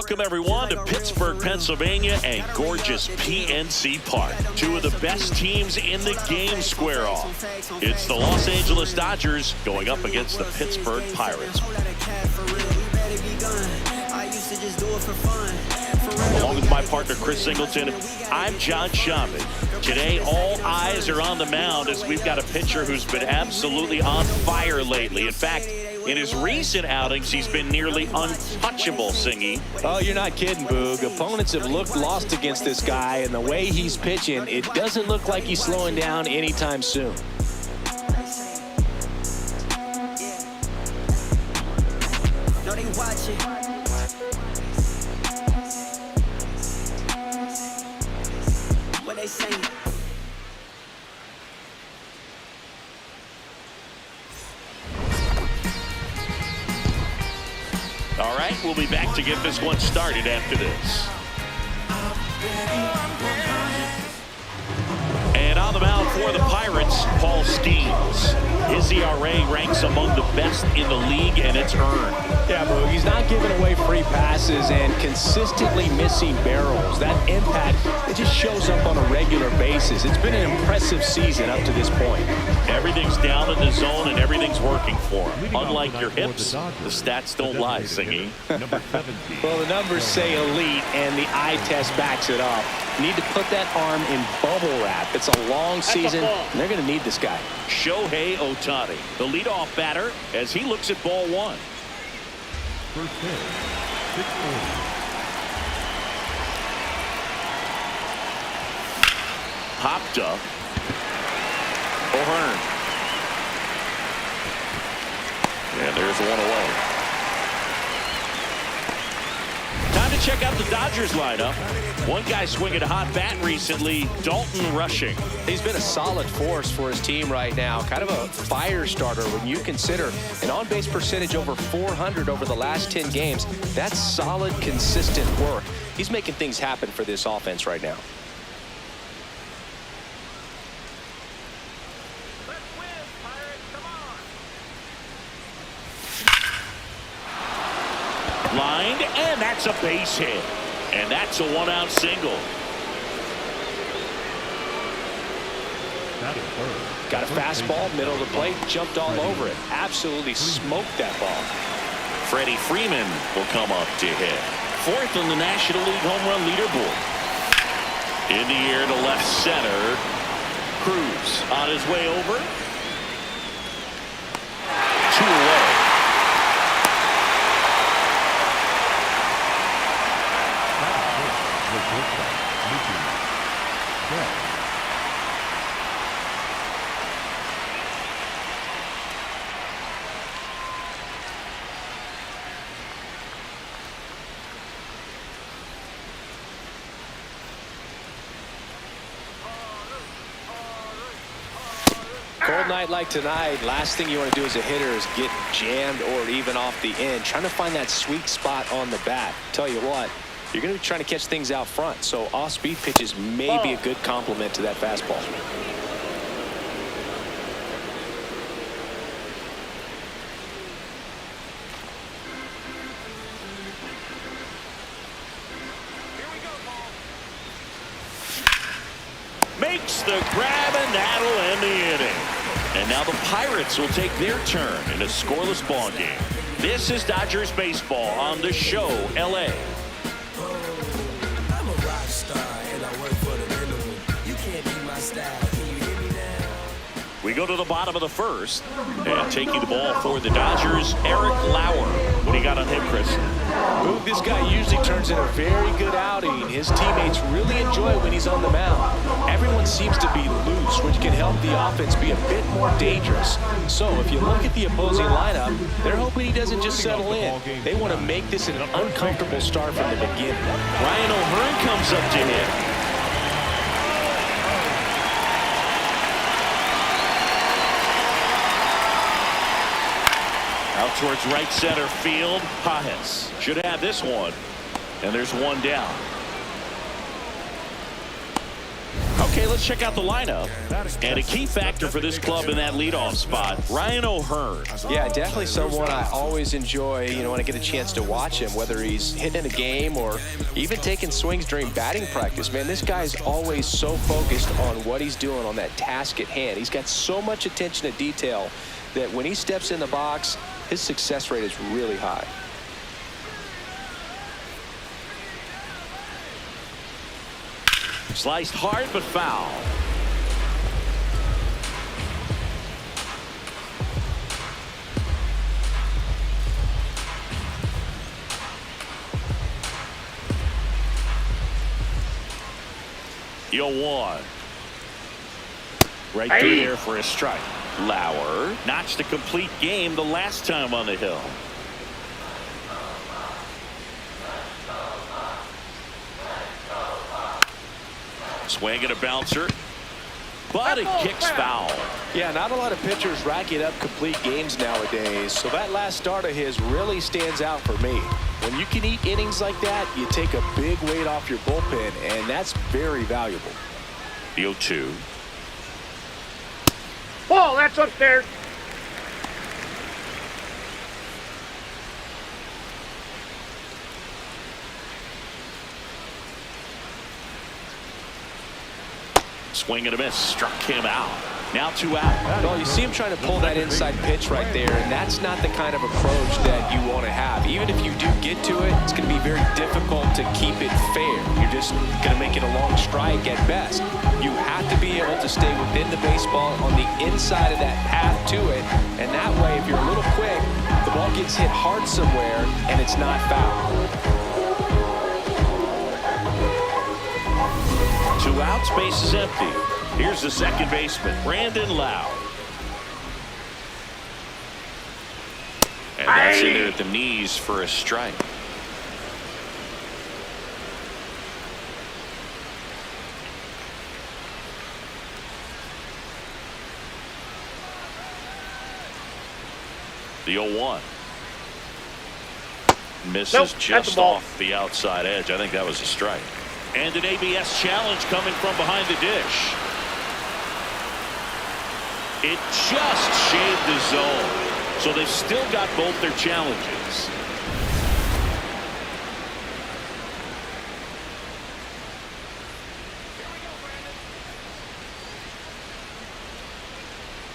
Welcome, everyone, to Pittsburgh, Pennsylvania, and gorgeous PNC Park. Two of the best teams in the game square off. It's the Los Angeles Dodgers going up against the Pittsburgh Pirates. Along with my partner, Chris Singleton, I'm John Shambi. Today, all eyes are on the mound as we've got a pitcher who's been absolutely on fire lately. In fact, in his recent outings, he's been nearly untouchable, Singy. Oh, you're not kidding, Boog. Opponents have looked lost against this guy, and the way he's pitching, it doesn't look like he's slowing down anytime soon. No, they watching. What they saying? All right, we'll be back to get this one started after this. And on the mound for the Pirates, Paul Skeens. His ERA ranks among the best in the league, and it's earned. Yeah, Boog, he's not giving away free passes and consistently missing barrels. That impact, it just shows up on a regular basis. It's been an impressive season up to this point. Everything's down in the zone, and everything's working for him. Unlike your hips, the stats don't lie, Singy. Well, the numbers say elite, and the eye test backs it up. You need to put that arm in bubble wrap. It's a long season, and they're going to need this guy. Shohei Ohtani, the leadoff batter, as he looks at ball one. First pitch, 6-4. Popped up. O'Hearn. And there's one away. Time to check out the Dodgers lineup. One guy swinging a hot bat recently, Dalton Rushing. He's been a solid force for his team right now. Kind of a fire starter when you consider an on-base percentage over 400 over the last 10 games. That's solid, consistent work. He's making things happen for this offense right now. Lined, and that's a base hit. And that's a one-out single. Got a fastball, middle of the plate, jumped all over it. Absolutely smoked that ball. Freddie Freeman will come up to hit. Fourth on the National League home run leaderboard. In the air to left center. Cruz on his way over. 2 away. Cold night like tonight, last thing you want to do as a hitter is get jammed or even off the end. Trying to find that sweet spot on the bat. Tell you what, you're going to be trying to catch things out front, so off-speed pitches may be a good complement to that fastball. Makes the grab, and that'll end the inning. And now the Pirates will take their turn in a scoreless ball game. This is Dodgers baseball on The Show, LA. I'm a rock star and I work for the minimum. You can't be my style. Can you hear me now? We go to the bottom of the first. And taking the ball for the Dodgers, Eric Lauer. What do you got on him, Chris? Boog, this guy usually turns in a very good outing. His teammates really enjoy it when he's on the mound. Everyone seems to be loose, which can help the offense be a bit more dangerous. So if you look at the opposing lineup, they're hoping he doesn't just settle in. They want to make this an uncomfortable start from the beginning. Ryan O'Hearn comes up to hit. Out towards right center field. Pajes should have this one. And there's one down. Okay, let's check out the lineup. And a key factor for this club in that leadoff spot, Ryan O'Hearn. Yeah, definitely someone I always enjoy, when I get a chance to watch him, whether he's hitting in a game or even taking swings during batting practice. Man, this guy's always so focused on what he's doing on that task at hand. He's got so much attention to detail that when he steps in the box, his success rate is really high. Sliced hard but foul. The 0-1. Right through there for a strike. Lauer notched a complete game the last time on the hill. Swing and a bouncer, but it kicks foul. Yeah, not a lot of pitchers racking up complete games nowadays, so that last start of his really stands out for me. When you can eat innings like that, you take a big weight off your bullpen, and that's very valuable. The 0-2. Ball, that's upstairs. Swing and a miss, struck him out. Now 2 out. Well, you see him trying to pull that inside pitch right there, and that's not the kind of approach that you want to have. Even if you do get to it, it's going to be very difficult to keep it fair. You're just going to make it a long strike at best. You have to be able to stay within the baseball on the inside of that path to it, and that way, if you're a little quick, the ball gets hit hard somewhere, and it's not foul. 2 outs, base is empty. Here's the second baseman, Brandon Lau. And that's in there at the knees for a strike. The 0-1. Misses just off the outside edge. I think that was a strike. And an ABS challenge coming from behind the dish. It just shaved the zone. So they've still got both their challenges.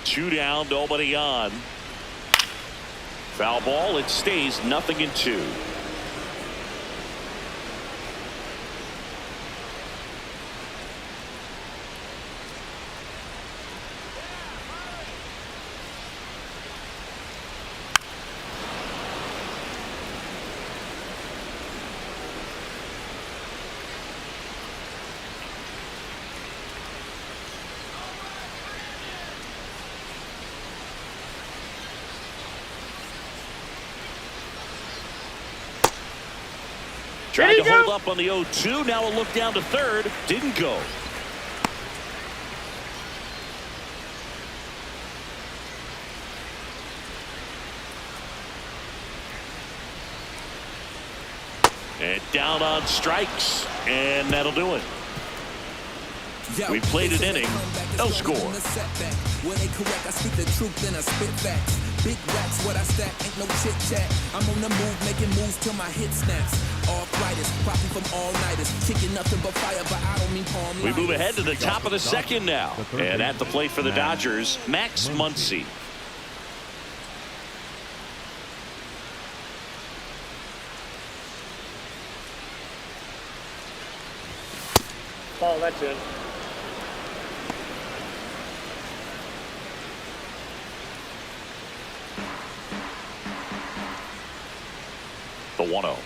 Two down, nobody on. Foul ball, it stays 0-2. Tried to hold up on the 0-2. Now a look down to third. Didn't go. And down on strikes. And that'll do it. We played an inning. No score. When they correct, I speak the truth, then I spit facts. Big racks, what I stack, ain't no chit chat. I'm on the move, making moves till my hit snaps. Arthritis, popping from all-nighters. Kicking nothing but fire, but I don't mean palm. We move ahead to the top of the second now. And at the plate for the Dodgers, Max Muncy. Ball, that's it. The 1-0.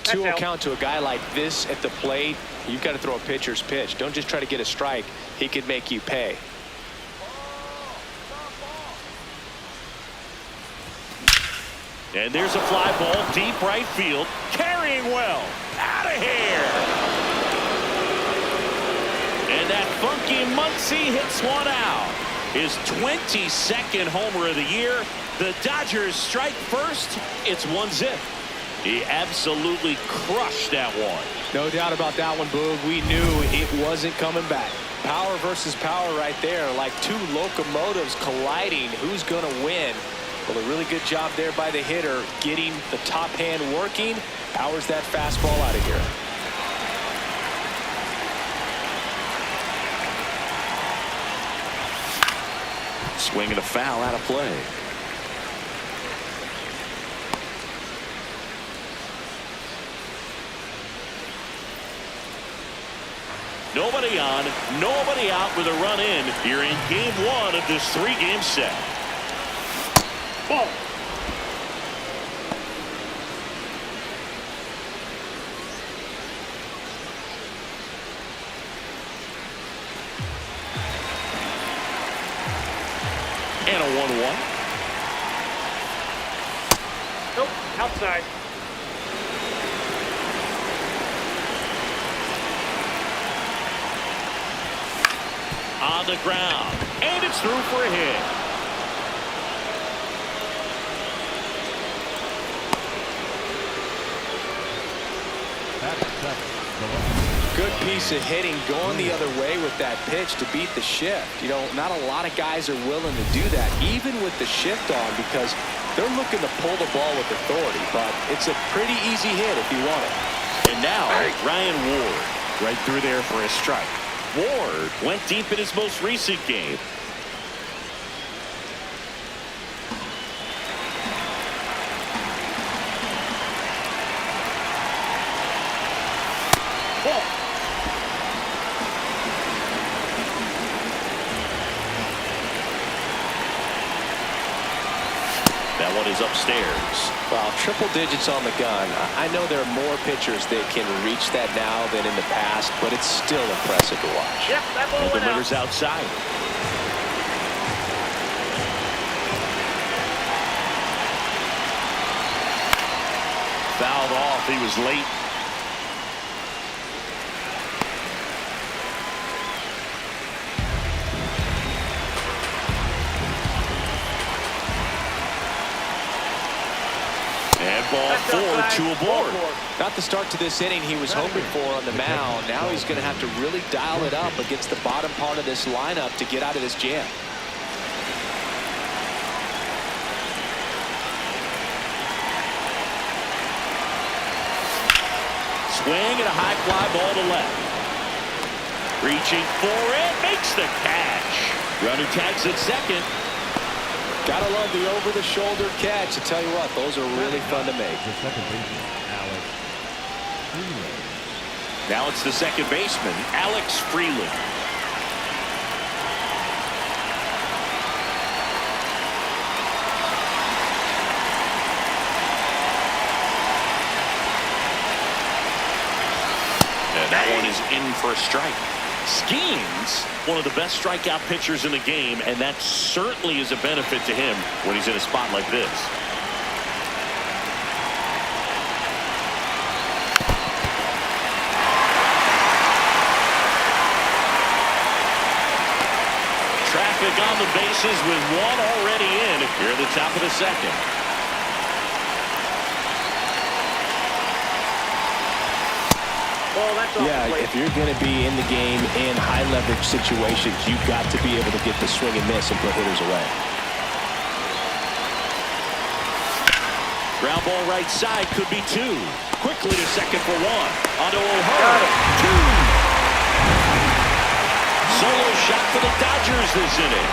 2-0 count to a guy like this at the plate. You've got to throw a pitcher's pitch. Don't just try to get a strike. He could make you pay. And there's a fly ball deep right field. Carrying well. Out of here. And that funky Muncy hits one out. His 22nd homer of the year. The Dodgers strike first. It's 1-0. He absolutely crushed that one. No doubt about that one, Boog. We knew it wasn't coming back. Power versus power right there, like two locomotives colliding. Who's going to win? Well, a really good job there by the hitter, getting the top hand working. Powers that fastball out of here. Swing and a foul out of play. Nobody on, nobody out with a run in here in game one of this 3-game set. Ball. And a 1-1. Nope, outside. On the ground, and it's through for a hit. Good piece of hitting going the other way with that pitch to beat the shift. You know, not a lot of guys are willing to do that, even with the shift on, because they're looking to pull the ball with authority. But it's a pretty easy hit if you want it. And now, Ryan Ward, right through there for a strike. Ward went deep in his most recent game. Ball. That one is upstairs. Well, triple digits on the gun. I know there are more pitchers that can reach that now than in the past, but it's still impressive to watch. Yep, that ball And went delivers out. outside. Fouled off. He was late. And ball four, two aboard. Not the start to this inning he was hoping for on the mound. Now he's going to have to really dial it up against the bottom part of this lineup to get out of this jam. Swing and a high fly ball to left. Reaching for it, makes the catch. Runner tags at second. Gotta love the over-the-shoulder catch. I tell you what, those are really fun to make. The second baseman, Alex Freeland. Now it's the second baseman, Alex Freeland. And that one is in for a strike. Skeens, one of the best strikeout pitchers in the game, and that certainly is a benefit to him when he's in a spot like this. Traffic on the bases with one already in here at the top of the second. Ball, that's off the plate. If you're going to be in the game in high leverage situations, you've got to be able to get the swing and miss and put hitters away. Ground ball right side, could be two. Quickly to second for one. Onto O'Hara. Two. Solo shot for the Dodgers this inning.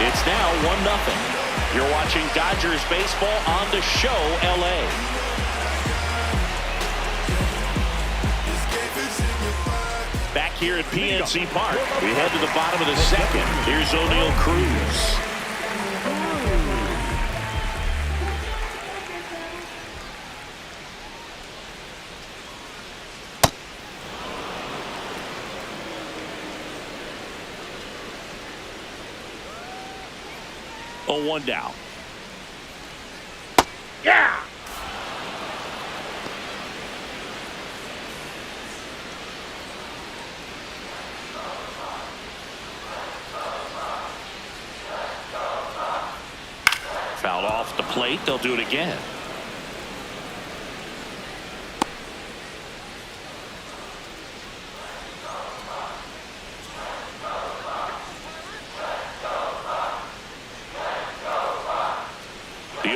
It's now 1-0. You're watching Dodgers baseball on the show, LA. Back here at PNC Park, we head to the bottom of the second. Here's O'Neal Cruz. Oh, 1 down. Yeah! Fouled off the plate. They'll do it again.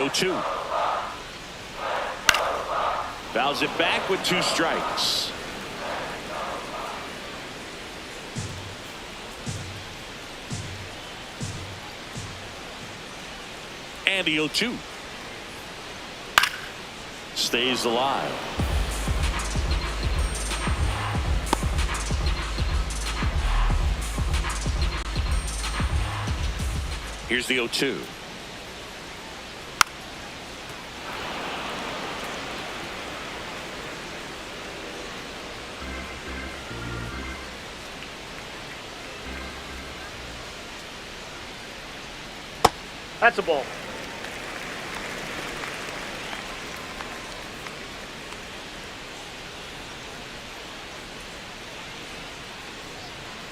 0-2. Fouls it back with 2 strikes. And the 0-2. Stays alive. Here's the 0-2. That's a ball.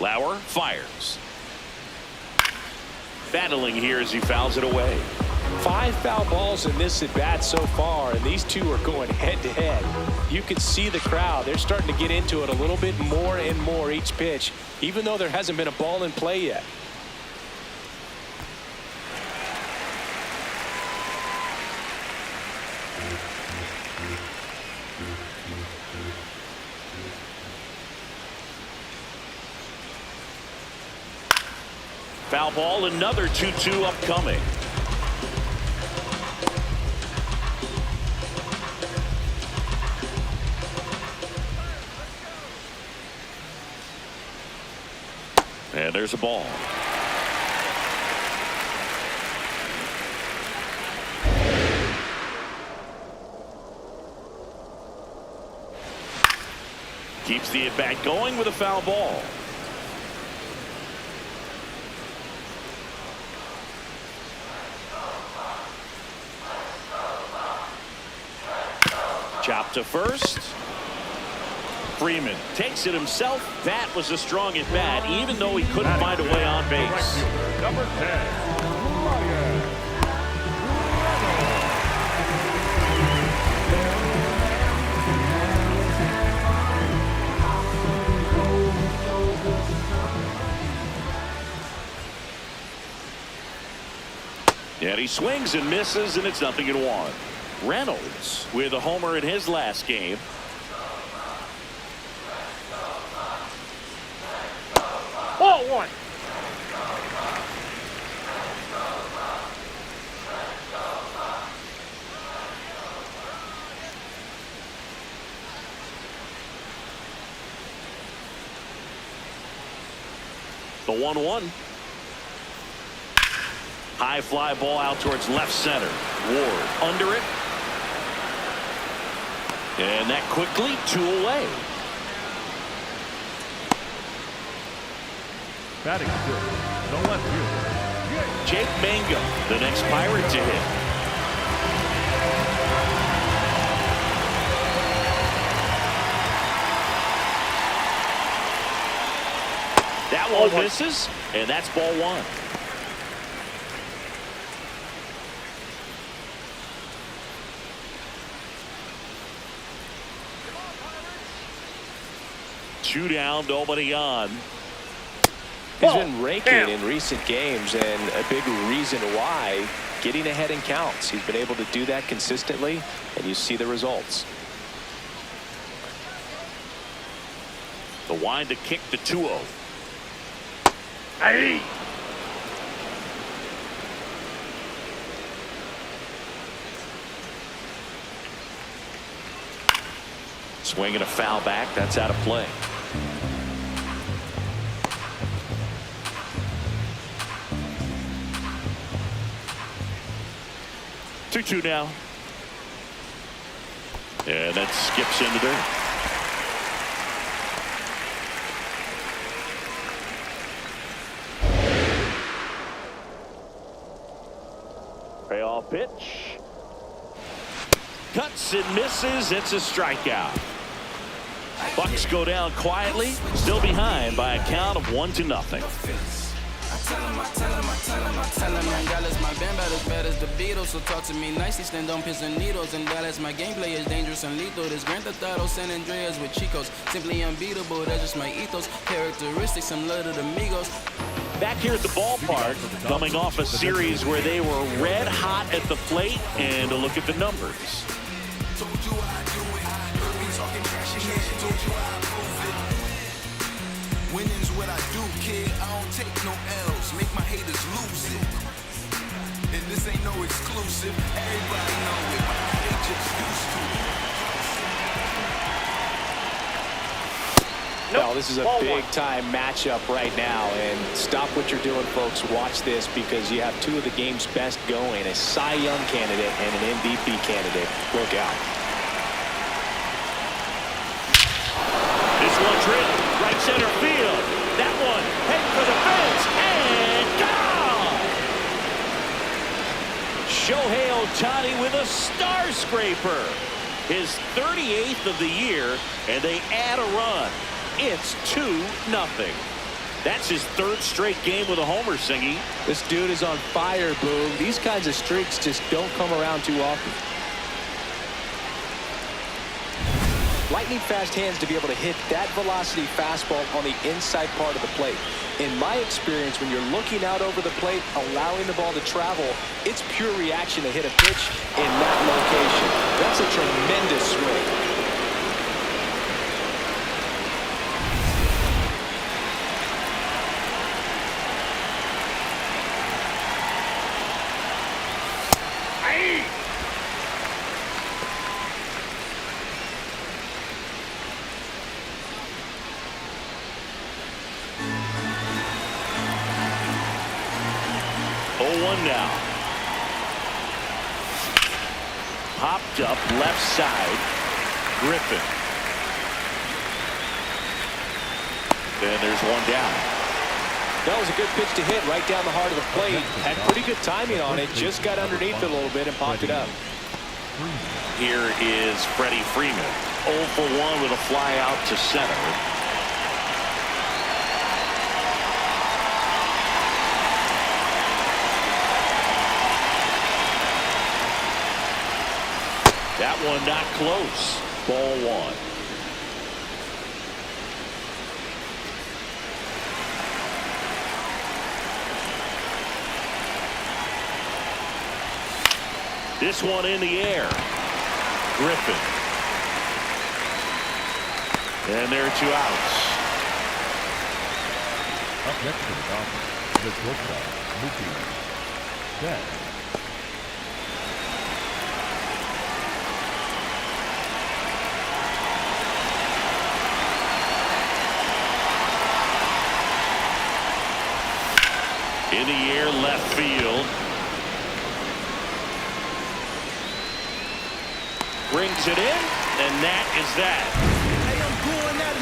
Lauer fires. Battling here as he fouls it away. 5 foul balls in this at bat so far, and these two are going head to head. You can see the crowd. They're starting to get into it a little bit more and more each pitch, even though there hasn't been a ball in play yet. Foul ball, another 2-2 upcoming. And there's a ball. Keeps the at-bat going with a foul ball. Chop to first. Freeman takes it himself. That was a strong at bat, even though he couldn't find a way on base. Number 10. And he swings and misses, and it's 0-1. Reynolds with a homer in his last game. Ball 1. The 1-1. High fly ball out towards left center. Ward under it. And that quickly 2 away. Batting good. The left fielder. Jake Mangum, the next Pirate to hit. That one misses, and that's ball 1. Two down, nobody on. He's been raking in recent games, and a big reason why, getting ahead in counts. He's been able to do that consistently, and you see the results. The wind to kick the 2-0. Hey. Swinging a foul back. That's out of play. Two now. And that skips into there. Payoff pitch. Cuts and misses. It's a strikeout. Bucks go down quietly, still behind by a count of 1-0. Tell him in Dallas, my band bad as bad as the Beatles. So talk to me nicely, stand on pins and needles. In Dallas, my gameplay is dangerous and lethal. This Grand Theft Auto, San Andreas with Chicos. Simply unbeatable, that's just my ethos. Characteristics, I'm love to the Migos. Back here at the ballpark, coming off a series where they were red hot at the plate, and a look at the numbers. Winning's what I do, kid. I don't take no L's. Make my haters lose it. And this ain't no exclusive. Everybody know it, but they just used to it. Well, this is a big-time matchup right now, and stop what you're doing, folks. Watch this, because you have two of the game's best going, a Cy Young candidate and an MVP candidate. Look out. This one drilled, right center field. That one, head for the fence, and gone! Shohei Ohtani with a star scraper. His 38th of the year, and they add a run. It's 2-0. That's his third straight game with a homer, Singy. This dude is on fire, Boog. These kinds of streaks just don't come around too often. Lightning fast hands to be able to hit that velocity fastball on the inside part of the plate. In my experience, when you're looking out over the plate, allowing the ball to travel, it's pure reaction to hit a pitch in that location. That's a tremendous swing. Now popped up left side. Griffin, and there's one down. That was a good pitch to hit right down the heart of the plate. Had pretty good timing on it. Just got underneath it a little bit and popped it up. Here is Freddie Freeman, 0 for 1 with a fly out to center. That one not close. Ball 1. This one in the air. Griffin. And there are 2 outs. Up next to the Dodgers, the shortstop, Mookie Betts. In the air, left field. Brings it in, and that is that.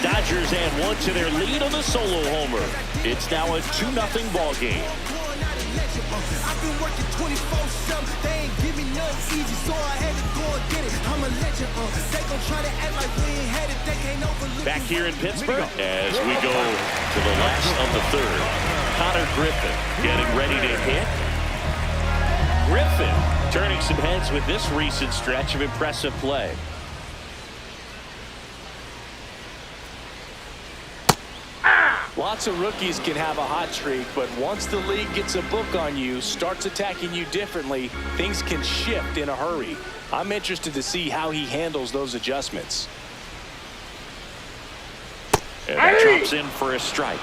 Dodgers add 1 to their lead on the solo homer. It's now a 2-0 ball game. I've been working 24/7. They ain't give me nothing easy, so I had to go and get it. I'm a legend. They gon' try to act like we ain't had it. They can't overlook. Back here in Pittsburgh as we go to the last of the third. Connor Griffin getting ready to hit. Griffin turning some heads with this recent stretch of impressive play. Lots of rookies can have a hot streak, but once the league gets a book on you, starts attacking you differently, things can shift in a hurry. I'm interested to see how he handles those adjustments. And that drops in for a strike.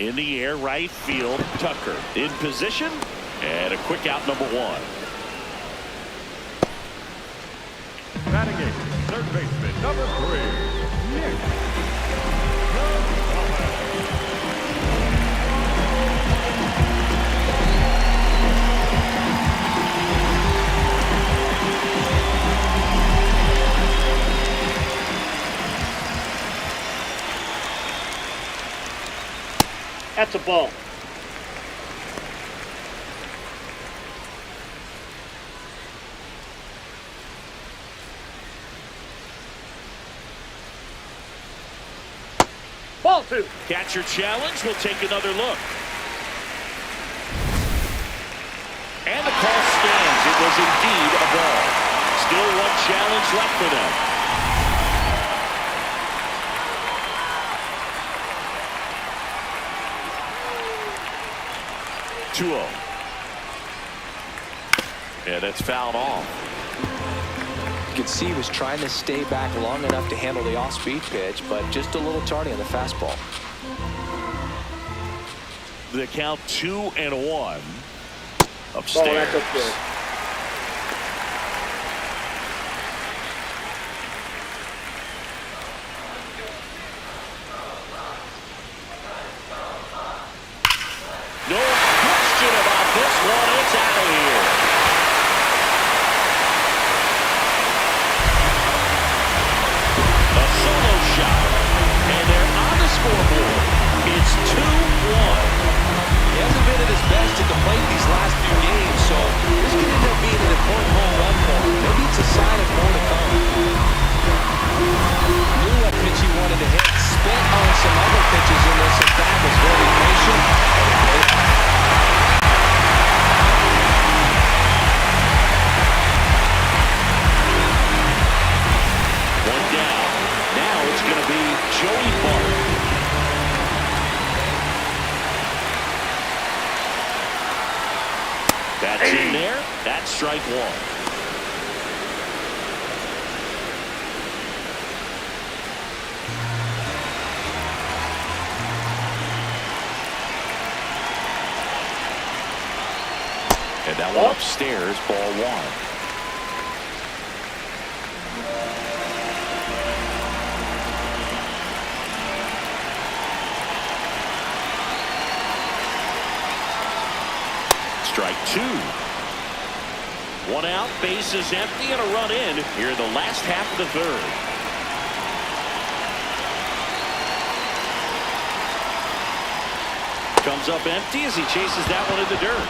In the air, right field, Tucker in position, and a quick out, number 1. Batting in, third baseman, number 3, Nick. That's a ball. Ball 2. Catcher challenge. We'll take another look. And the call stands. It was indeed a ball. Still one challenge left for them. Two-0. Yeah, that's fouled off. You could see he was trying to stay back long enough to handle the off-speed pitch, but just a little tardy on the fastball. The count 2-1. Upstairs. Oh, that's upstairs. No question about this one. It's out of here. A solo shot. And they're on the scoreboard. It's 2-1. He hasn't been at his best at the plate these last few games, so this could end up being an important home run for him. Maybe it's a sign of more to come. Knew what pitch he wanted to hit. Spent on some other pitches in this at bat. Was very patient. One down. Now it's going to be Joey Bart. That's in there. That's strike one. And that one upstairs, ball one. Strike two. One out, bases empty, and a run in here in the last half of the third. Comes up empty as he chases that one in the dirt.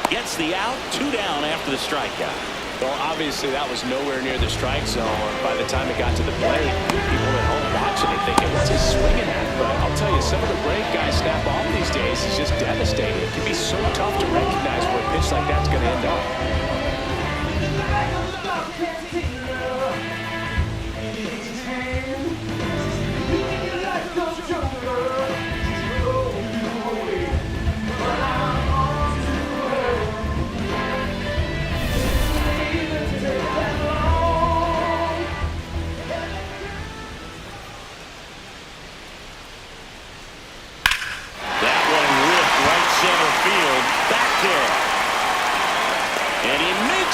Gets the out, 2 down after the strikeout. Well, obviously that was nowhere near the strike zone. By the time it got to the plate, people at home watching it thinking, what's he swinging at? But I'll tell you, some of the break guys snap off these days is just devastating. It can be so tough to recognize where a pitch like that's going to end up.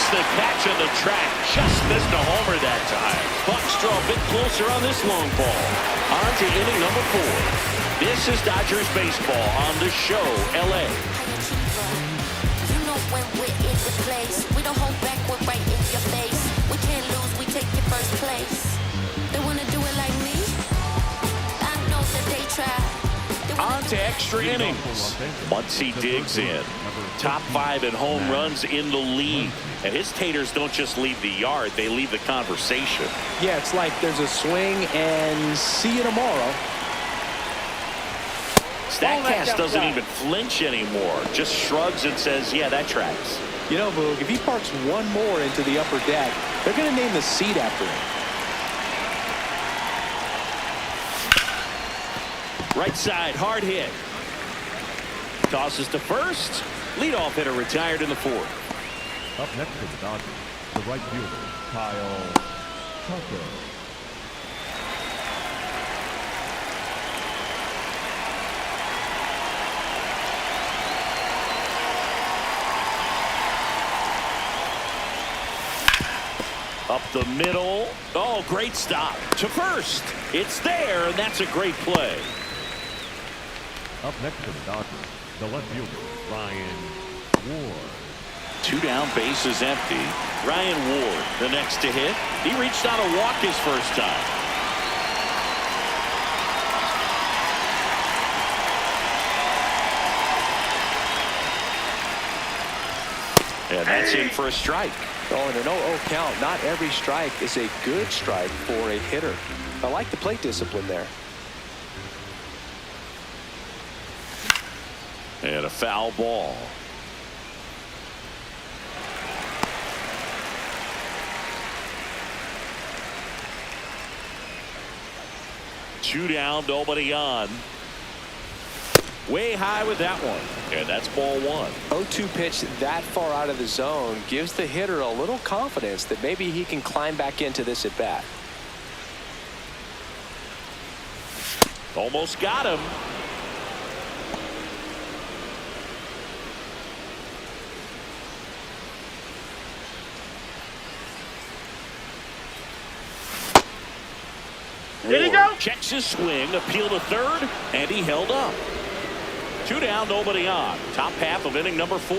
The catch on the track, just missed a homer that time. Bucks draw a bit closer on this long ball. On to inning number 4. This is Dodgers baseball on the show, LA. You know when we're in the place, we don't hold back, we're right in your face. We can't lose, we take your first place. They wanna do it like me? I know that they try. On to extra innings. Once he digs in. Top 5 in home runs in the league. And his taters don't just leave the yard, they leave the conversation. Yeah, it's like there's a swing and see you tomorrow. Statcast doesn't even flinch anymore. Just shrugs and says, yeah, that tracks. You know, Boog, if he parks one more into the upper deck, they're going to name the seat after him. Right side, hard hit. Tosses to first. Leadoff hitter retired in the 4th. Up next for the Dodgers, the right fielder, Kyle Tucker. Up the middle. Oh, great stop. To first. It's there, and that's a great play. Up next for the Dodgers, the left fielder, Ryan Ward. 2 down, bases empty. Ryan Ward, the next to hit. He reached out a walk his first time. And that's in for a strike. Oh, and an 0-0 count. Not every strike is a good strike for a hitter. I like the plate discipline there. And a foul ball. Two down, nobody on. Way high with that one. And that's ball one. 0-2 pitch that far out of the zone gives the hitter a little confidence that maybe he can climb back into this at bat. Almost got him. Did he go? Checks his swing, appeal to third, and he held up. Two down, nobody on. Top half of inning number 4.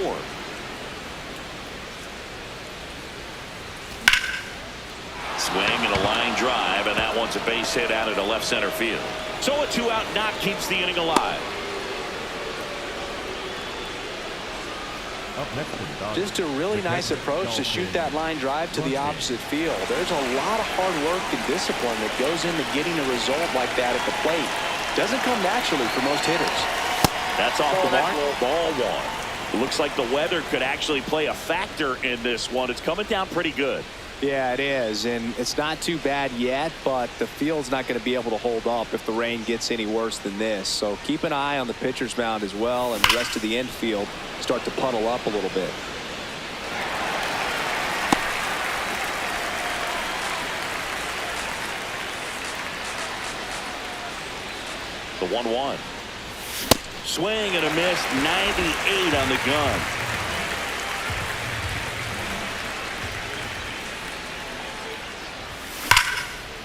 Swing and a line drive, and that one's a base hit out into left center field. So a 2-out knock keeps the inning alive. Up next to the Dodgers. Just a really nice approach to shoot that line drive to the opposite field. There's a lot of hard work and discipline that goes into getting a result like that at the plate. Doesn't come naturally for most hitters. That's off the mark. Ball one. It looks like the weather could actually play a factor in this one. It's coming down pretty good. Yeah, it is, and it's not too bad yet, but the field's not going to be able to hold up if the rain gets any worse than this. So keep an eye on the pitcher's mound as well, and the rest of the infield start to puddle up a little bit. The 1-1. Swing and a miss. 98 on the gun.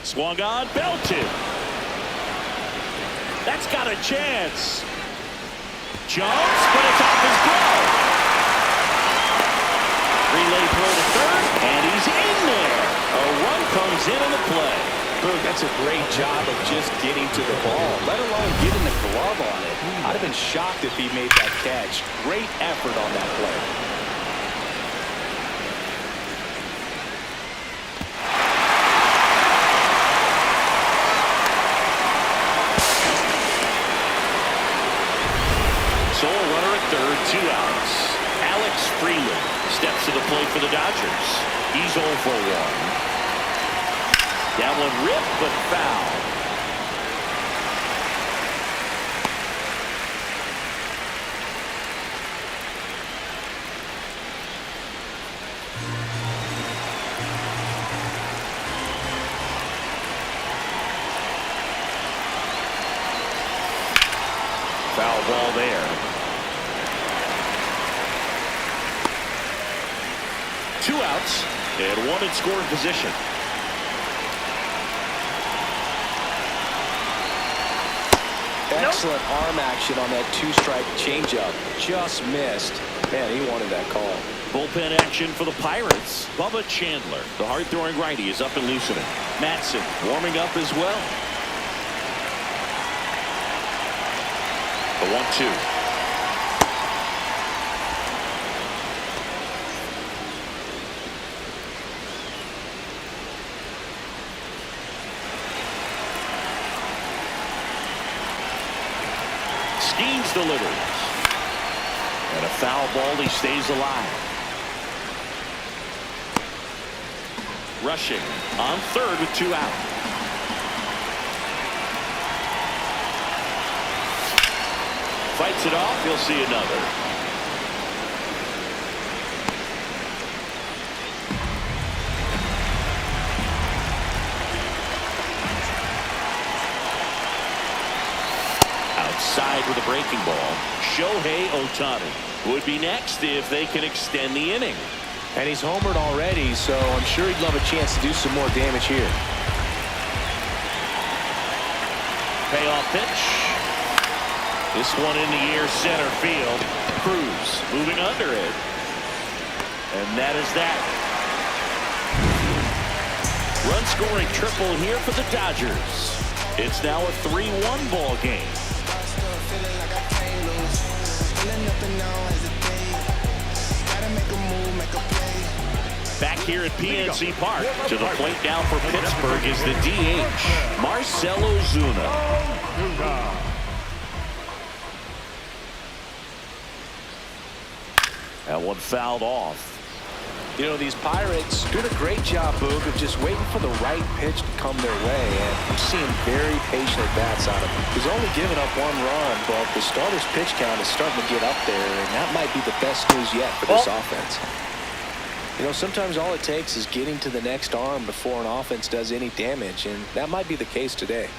Swung on, belted. That's got a chance. Jumps, but it's off his glove. Relay throw to third, and he's in there. A run comes in on the play. Boog, that's a great job of just getting to the ball, let alone getting the glove on it. I'd have been shocked if he made that catch. Great effort on that play. Third, 2 outs. Alex Freeland steps to the plate for the Dodgers. He's 0 for 1. That one ripped, but foul. Foul ball there. 2 outs and 1 in scoring position. Excellent arm action on that 2-strike changeup. Just missed. Man, he wanted that call. Bullpen action for the Pirates. Bubba Chandler, the hard-throwing righty, is up and loosening. Matson warming up as well. The 1-2. Skeens delivers. And a foul ball, he stays alive. Rushing on third with 2 out. Fights it off, he'll see another. Outside with a breaking ball. Shohei Ohtani would be next if they can extend the inning. And he's homered already, so I'm sure he'd love a chance to do some more damage here. Payoff pitch. This one in the air, center field. Cruz moving under it. And that is that. Run scoring triple here for the Dodgers. It's now a 3-1 ball game. Back here at PNC Park. To the plate now for Pittsburgh is the DH, Marcell Ozuna. That one fouled off. You know, these Pirates doing a great job, Boog, of just waiting for the right pitch to come their way, and I'm seeing very patient at-bats out of him. He's only given up 1 run, but the starter's pitch count is starting to get up there, and that might be the best news yet for this offense. You know, sometimes all it takes is getting to the next arm before an offense does any damage, and that might be the case today.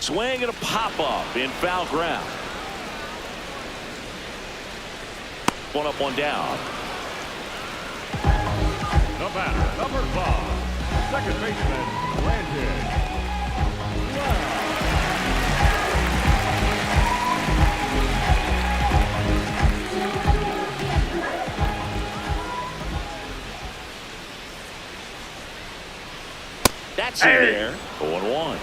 Swing and a pop-up in foul ground. One up, one down. The batter, number 5, second baseman, Brandon. That's in there. 0-1.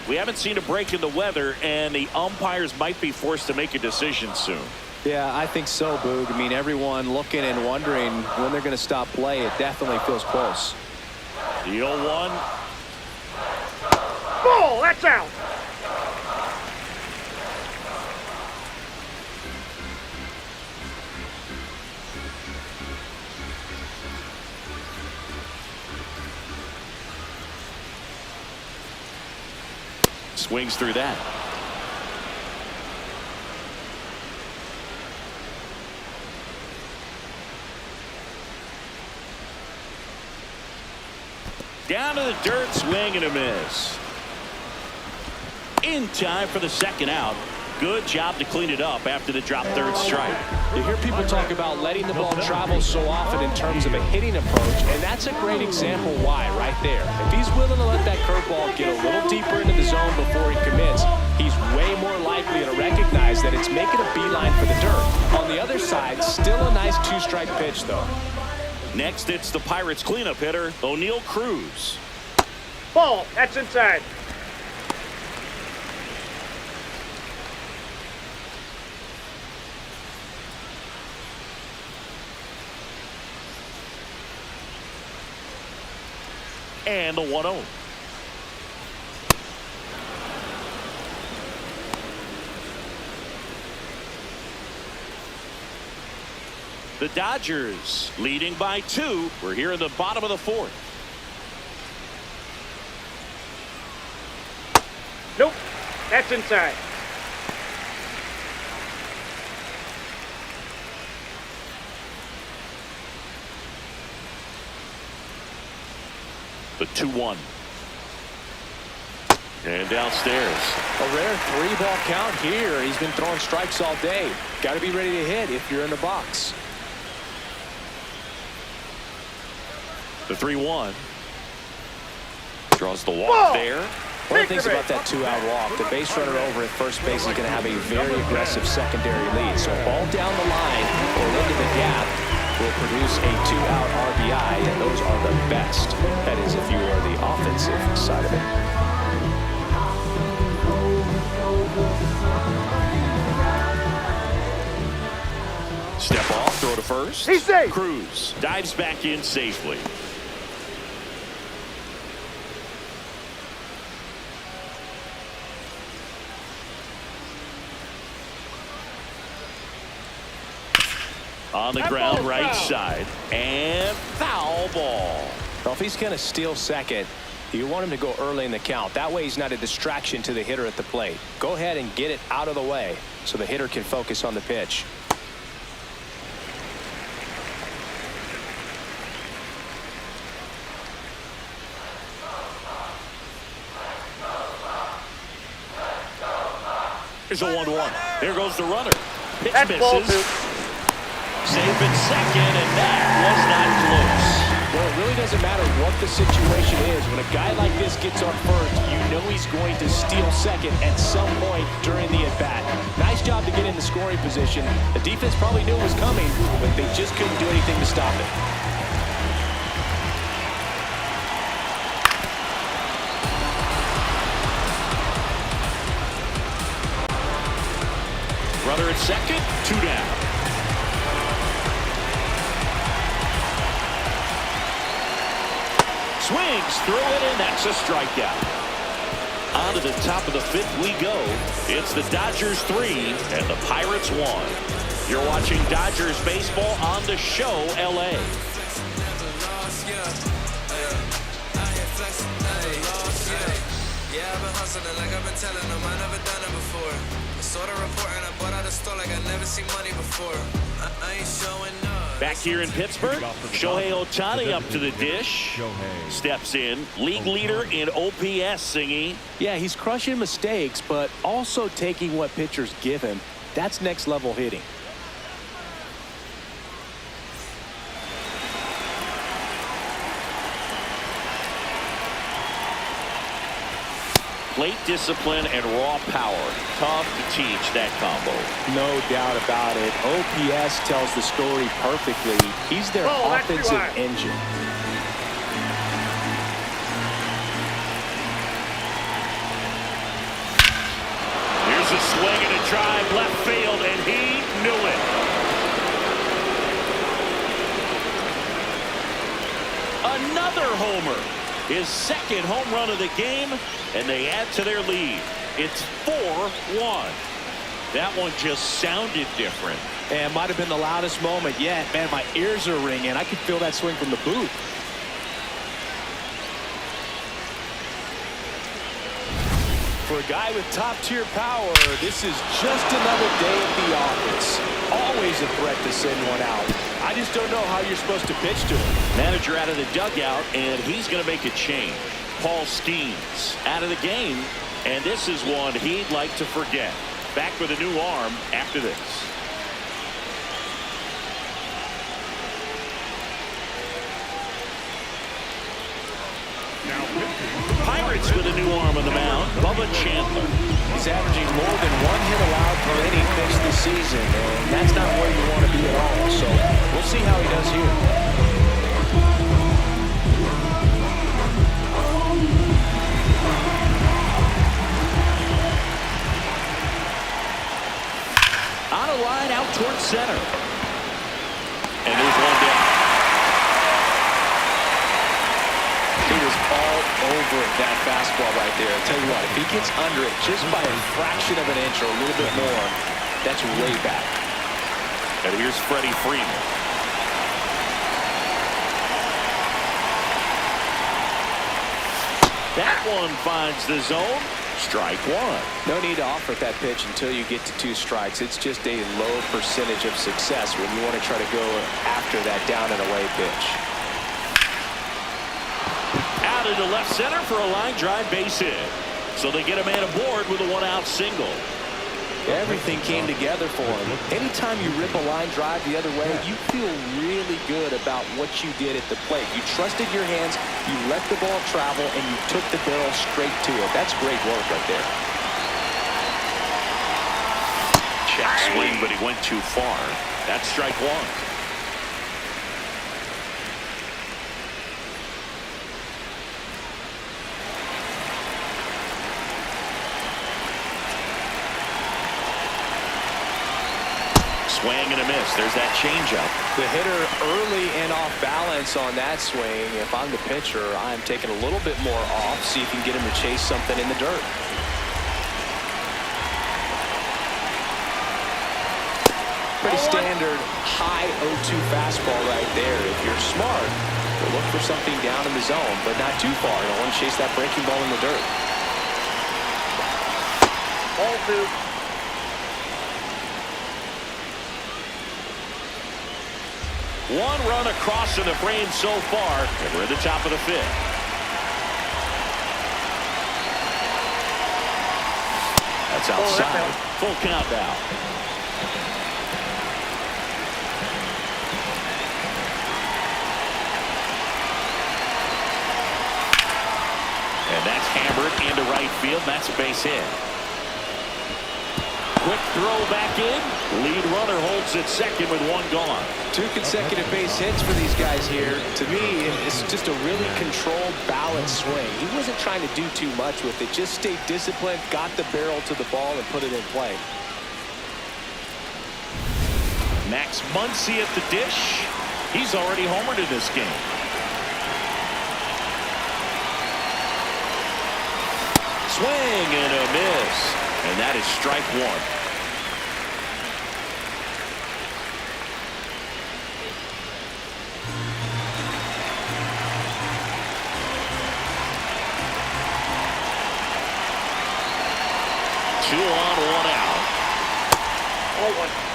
We haven't seen a break in the weather, and the umpires might be forced to make a decision soon. Yeah, I think so, Boog. I mean, everyone looking and wondering when they're going to stop play. It definitely feels close. The 0-1. Ball, that's out. Swings through that. Down to the dirt, swing and a miss. In time for the second out. Good job to clean it up after the drop third strike. You hear people talk about letting the ball travel so often in terms of a hitting approach, and that's a great example why right there. If he's willing to let that curveball get a little deeper into the zone before he commits, he's way more likely to recognize that it's making a beeline for the dirt. On the other side, still a nice 2-strike pitch, though. Next, it's the Pirates cleanup hitter, O'Neal Cruz. Ball, that's inside. And the 1-0. The Dodgers leading by 2. We're here in the bottom of the 4th. Nope, that's inside. The 2-1. And downstairs. A rare 3-ball count here. He's been throwing strikes all day. Got to be ready to hit if you're in the box. The 3-1. Draws the walk there. One of the things about that 2-out walk, the base runner over at first base is going to have a very aggressive secondary lead. So ball down the line or into the gap will produce a 2-out RBI, and those are the best. That is if you are the offensive side of it. Step off, throw to first. He's safe. Cruz dives back in safely. On the ground, right side, and foul ball. Well, if he's going to steal second, you want him to go early in the count. That way he's not a distraction to the hitter at the plate. Go ahead and get it out of the way so the hitter can focus on the pitch. Here's a 1-1. There goes the runner. Pitch That's ball misses. 2. Safe at second, and that was not close. Well, it really doesn't matter what the situation is. When a guy like this gets on first, you know he's going to steal second at some point during the at-bat. Nice job to get in the scoring position. The defense probably knew it was coming, but they just couldn't do anything to stop it. Runner at second, 2 down. Swing Drives through it, and that's a strikeout. On to the top of the fifth we go. It's the Dodgers 3 and the Pirates 1. You're watching Dodgers baseball on the show, LA. Yeah, I've been hustling like I've been telling them I never done it before. I saw the report and I bought out a store like I never seen money before. I ain't showing up. Back here in Pittsburgh, Shohei Ohtani up to the dish. Steps in, league leader in OPS, Singy. Yeah, he's crushing mistakes, but also taking what pitchers give him. That's next level hitting. Plate discipline and raw power. Tough to teach that combo. No doubt about it. OPS tells the story perfectly. He's their offensive engine. Here's a swing and a drive left field, and he knew it. Another homer. His second home run of the game, and they add to their lead. It's 4-1. That one just sounded different. And might have been the loudest moment yet. Man, my ears are ringing. I could feel that swing from the booth. For a guy with top-tier power, this is just another day at the office. Always a threat to send one out. I just don't know how you're supposed to pitch to him. Manager out of the dugout, and he's going to make a change. Paul Skeens out of the game, and this is one he'd like to forget. Back with a new arm after this. Pirates with a new arm on the mound, Bubba Chandler. He's averaging more than one hit allowed per inning pitched this season, and that's not where you want to be at all. So we'll see how he does here. On a line out towards center. And there's one down. He was all over that fastball right there. I'll tell you what, if he gets under it just by a fraction of an inch or a little bit more, that's way back. And here's Freddie Freeman. That one finds the zone. Strike one. No need to offer that pitch until you get to 2 strikes. It's just a low percentage of success when you want to try to go after that down and away pitch. Out into left center for a line drive base hit. So they get a man aboard with a 1-out single. Everything came together for him. Anytime you rip a line drive the other way, you feel really good about what you did at the plate. You trusted your hands, you let the ball travel, and you took the barrel straight to it. That's great work right there. Check swing, but he went too far. That's strike one. Swing and a miss. There's that changeup. The hitter early and off balance on that swing. If I'm the pitcher, I'm taking a little bit more off, see if you can get him to chase something in the dirt. Pretty standard high 0-2 fastball right there. If you're smart, you'll look for something down in the zone, but not too far. You don't want to chase that breaking ball in the dirt. Ball 2. One run across in the frame so far, and we're at the top of the fifth. That's outside. Full count now. And that's hammered into right field. That's a base hit. Quick throw back in. Lead runner holds at second with one gone. 2 consecutive base hits for these guys here. To me, it's just a really controlled, balanced swing. He wasn't trying to do too much with it. Just stayed disciplined, got the barrel to the ball, and put it in play. Max Muncy at the dish. He's already homered in this game. Swing and a miss. And that is strike one. Two on, one out.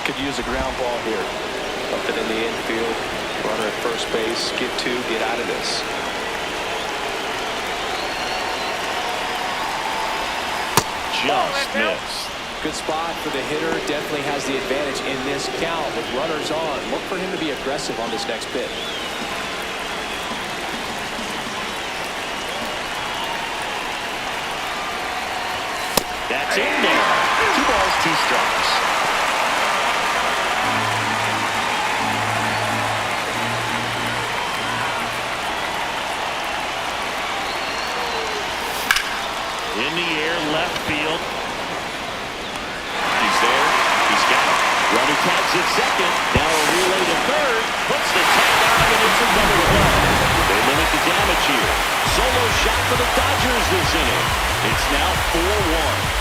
Could use a ground ball here. Something in the infield. Runner at first base. Get two. Get out of this. Just missed. Good spot for the hitter. Definitely has the advantage in this count with runners on. Look for him to be aggressive on this next pitch. That's in there. 2 balls, 2 strikes. In the air, left field. He's there. He's got it. Runner tags at second. Now a relay to third. Puts the tag on and it's a double play. They limit the damage here. Solo shot for the Dodgers this inning. It's now 4-1.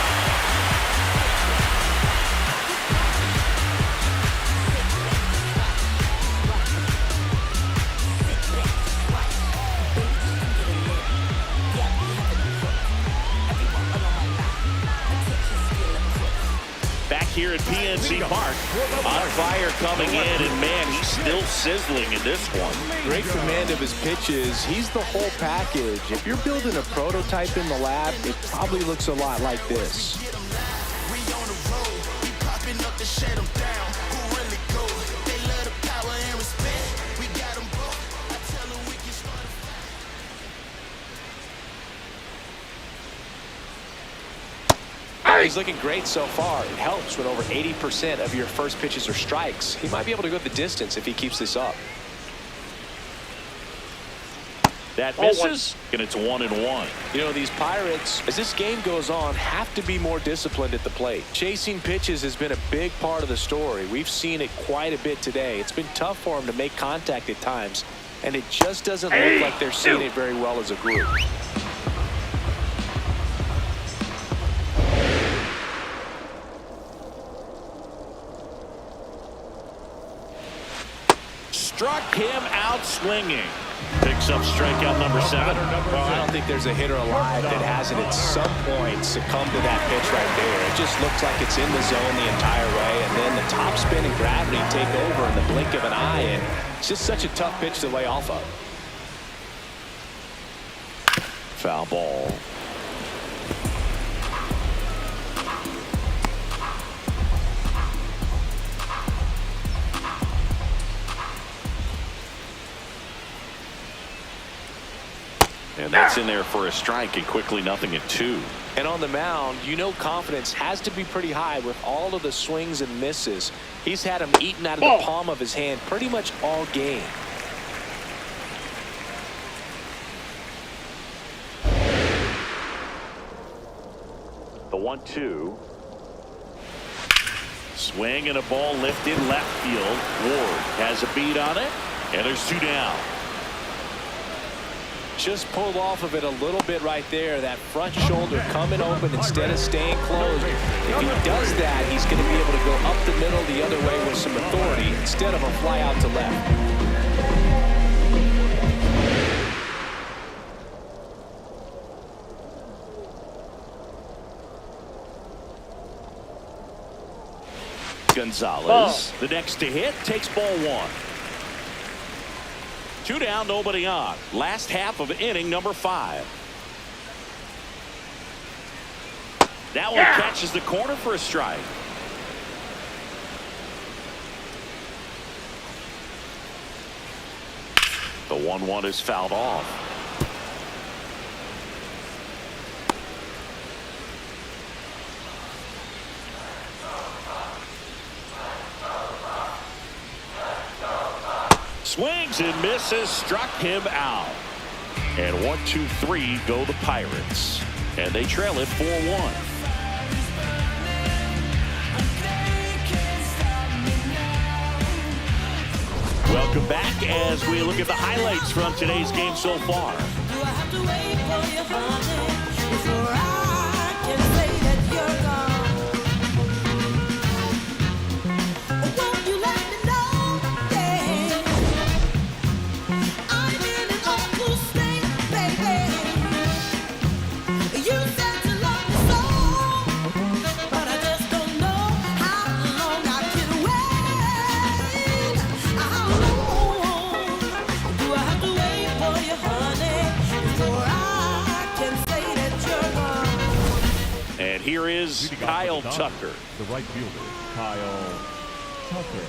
Here at PNC Park, on fire coming in, and man, he's still sizzling in this one. Great command of his pitches. He's the whole package. If you're building a prototype in the lab, it probably looks a lot like this. He's looking great so far. It helps when over 80% of your first pitches are strikes. He might be able to go the distance if he keeps this up. That misses, and it's 1-1. You know, these Pirates, as this game goes on, have to be more disciplined at the plate. Chasing pitches has been a big part of the story. We've seen it quite a bit today. It's been tough for them to make contact at times, and it just doesn't look like they're seeing it very well as a group. Struck him out swinging. Picks up strikeout number 7. Well, I don't think there's a hitter alive that hasn't at some point succumbed to that pitch right there. It just looks like it's in the zone the entire way, and then the top spin and gravity take over in the blink of an eye, and it's just such a tough pitch to lay off of. Foul ball. And that's in there for a strike, and quickly nothing at 2. And on the mound, you know confidence has to be pretty high with all of the swings and misses. He's had them eaten out of the palm of his hand pretty much all game. The 1-2. Swing and a ball lifted left field. Ward has a beat on it, and there's 2 down. Just pulled off of it a little bit right there. That front shoulder coming open instead of staying closed. If he does that, he's going to be able to go up the middle the other way with some authority instead of a fly out to left. Gonzalez, the next to hit, takes ball 1. 2 down, nobody on. Last half of inning number 5. That one catches the corner for a strike. The 1-1 is fouled off. Swings and misses, struck him out. And 1-2-3 go the Pirates. And they trail it 4-1. Welcome back as we look at the highlights from today's game so far. Do I have to wait for your honey before I And here is Leading off Kyle for the Dodgers, Tucker. The right fielder, Kyle Tucker.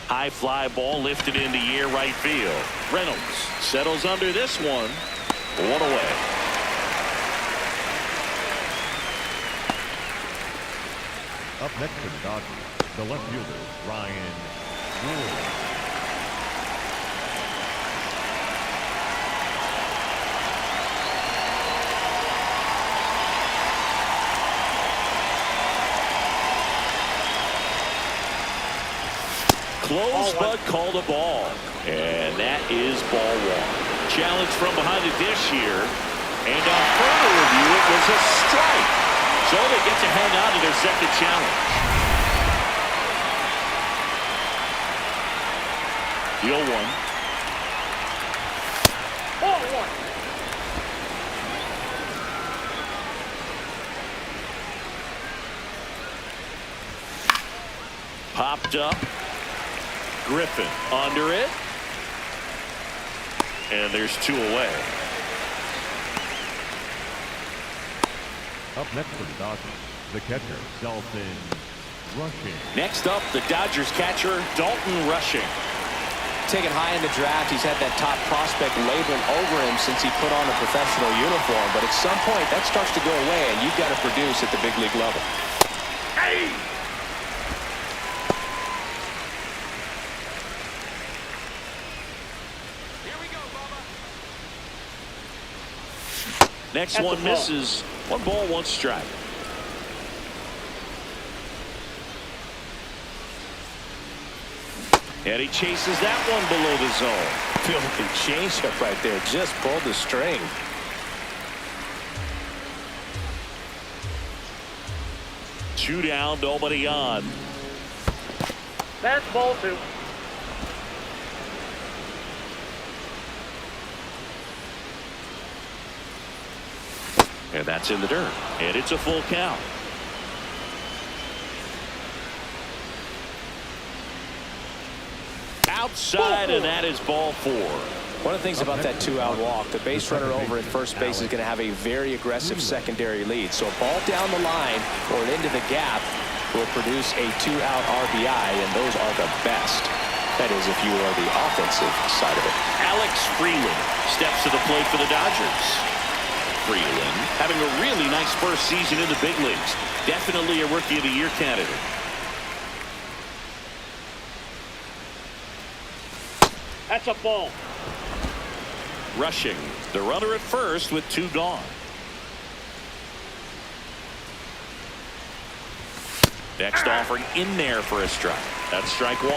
High fly ball lifted in the air right field. Reynolds settles under this one. One away. Up next for the Dodgers, the left fielder, Ryan Wood. Close, but called a ball. And that is ball one. Challenge from behind the dish here. And on further review, it was a strike. So they get to hang on to their second challenge. The 0-1. Ball one. Popped up. Griffin under it. And there's 2 away. Up next for the Dodgers, the catcher, Dalton Rushing. Next up, the Dodgers catcher, Dalton Rushing. Taken high in the draft, he's had that top prospect labeled over him since he put on a professional uniform. But at some point, that starts to go away, and you've got to produce at the big league level. Hey! Next That's one a ball. misses. 1 ball, 1 strike. And he chases that one below the zone. Filthy changeup right there. Just pulled the string. Two down, nobody on. That's ball 2. And that's in the dirt. And it's a full count. Outside, and that is ball 4. One of the things about that 2-out walk, the base runner over at first base is going to have a very aggressive secondary lead. So a ball down the line or into the gap will produce a 2-out RBI, and those are the best. That is, if you are the offensive side of it. Alex Freeland steps to the plate for the Dodgers. Freeland having a really nice first season in the big leagues. Definitely a Rookie of the Year candidate. That's a ball. Rushing the runner at first with 2 gone. Next offering in there for a strike. That's strike 1.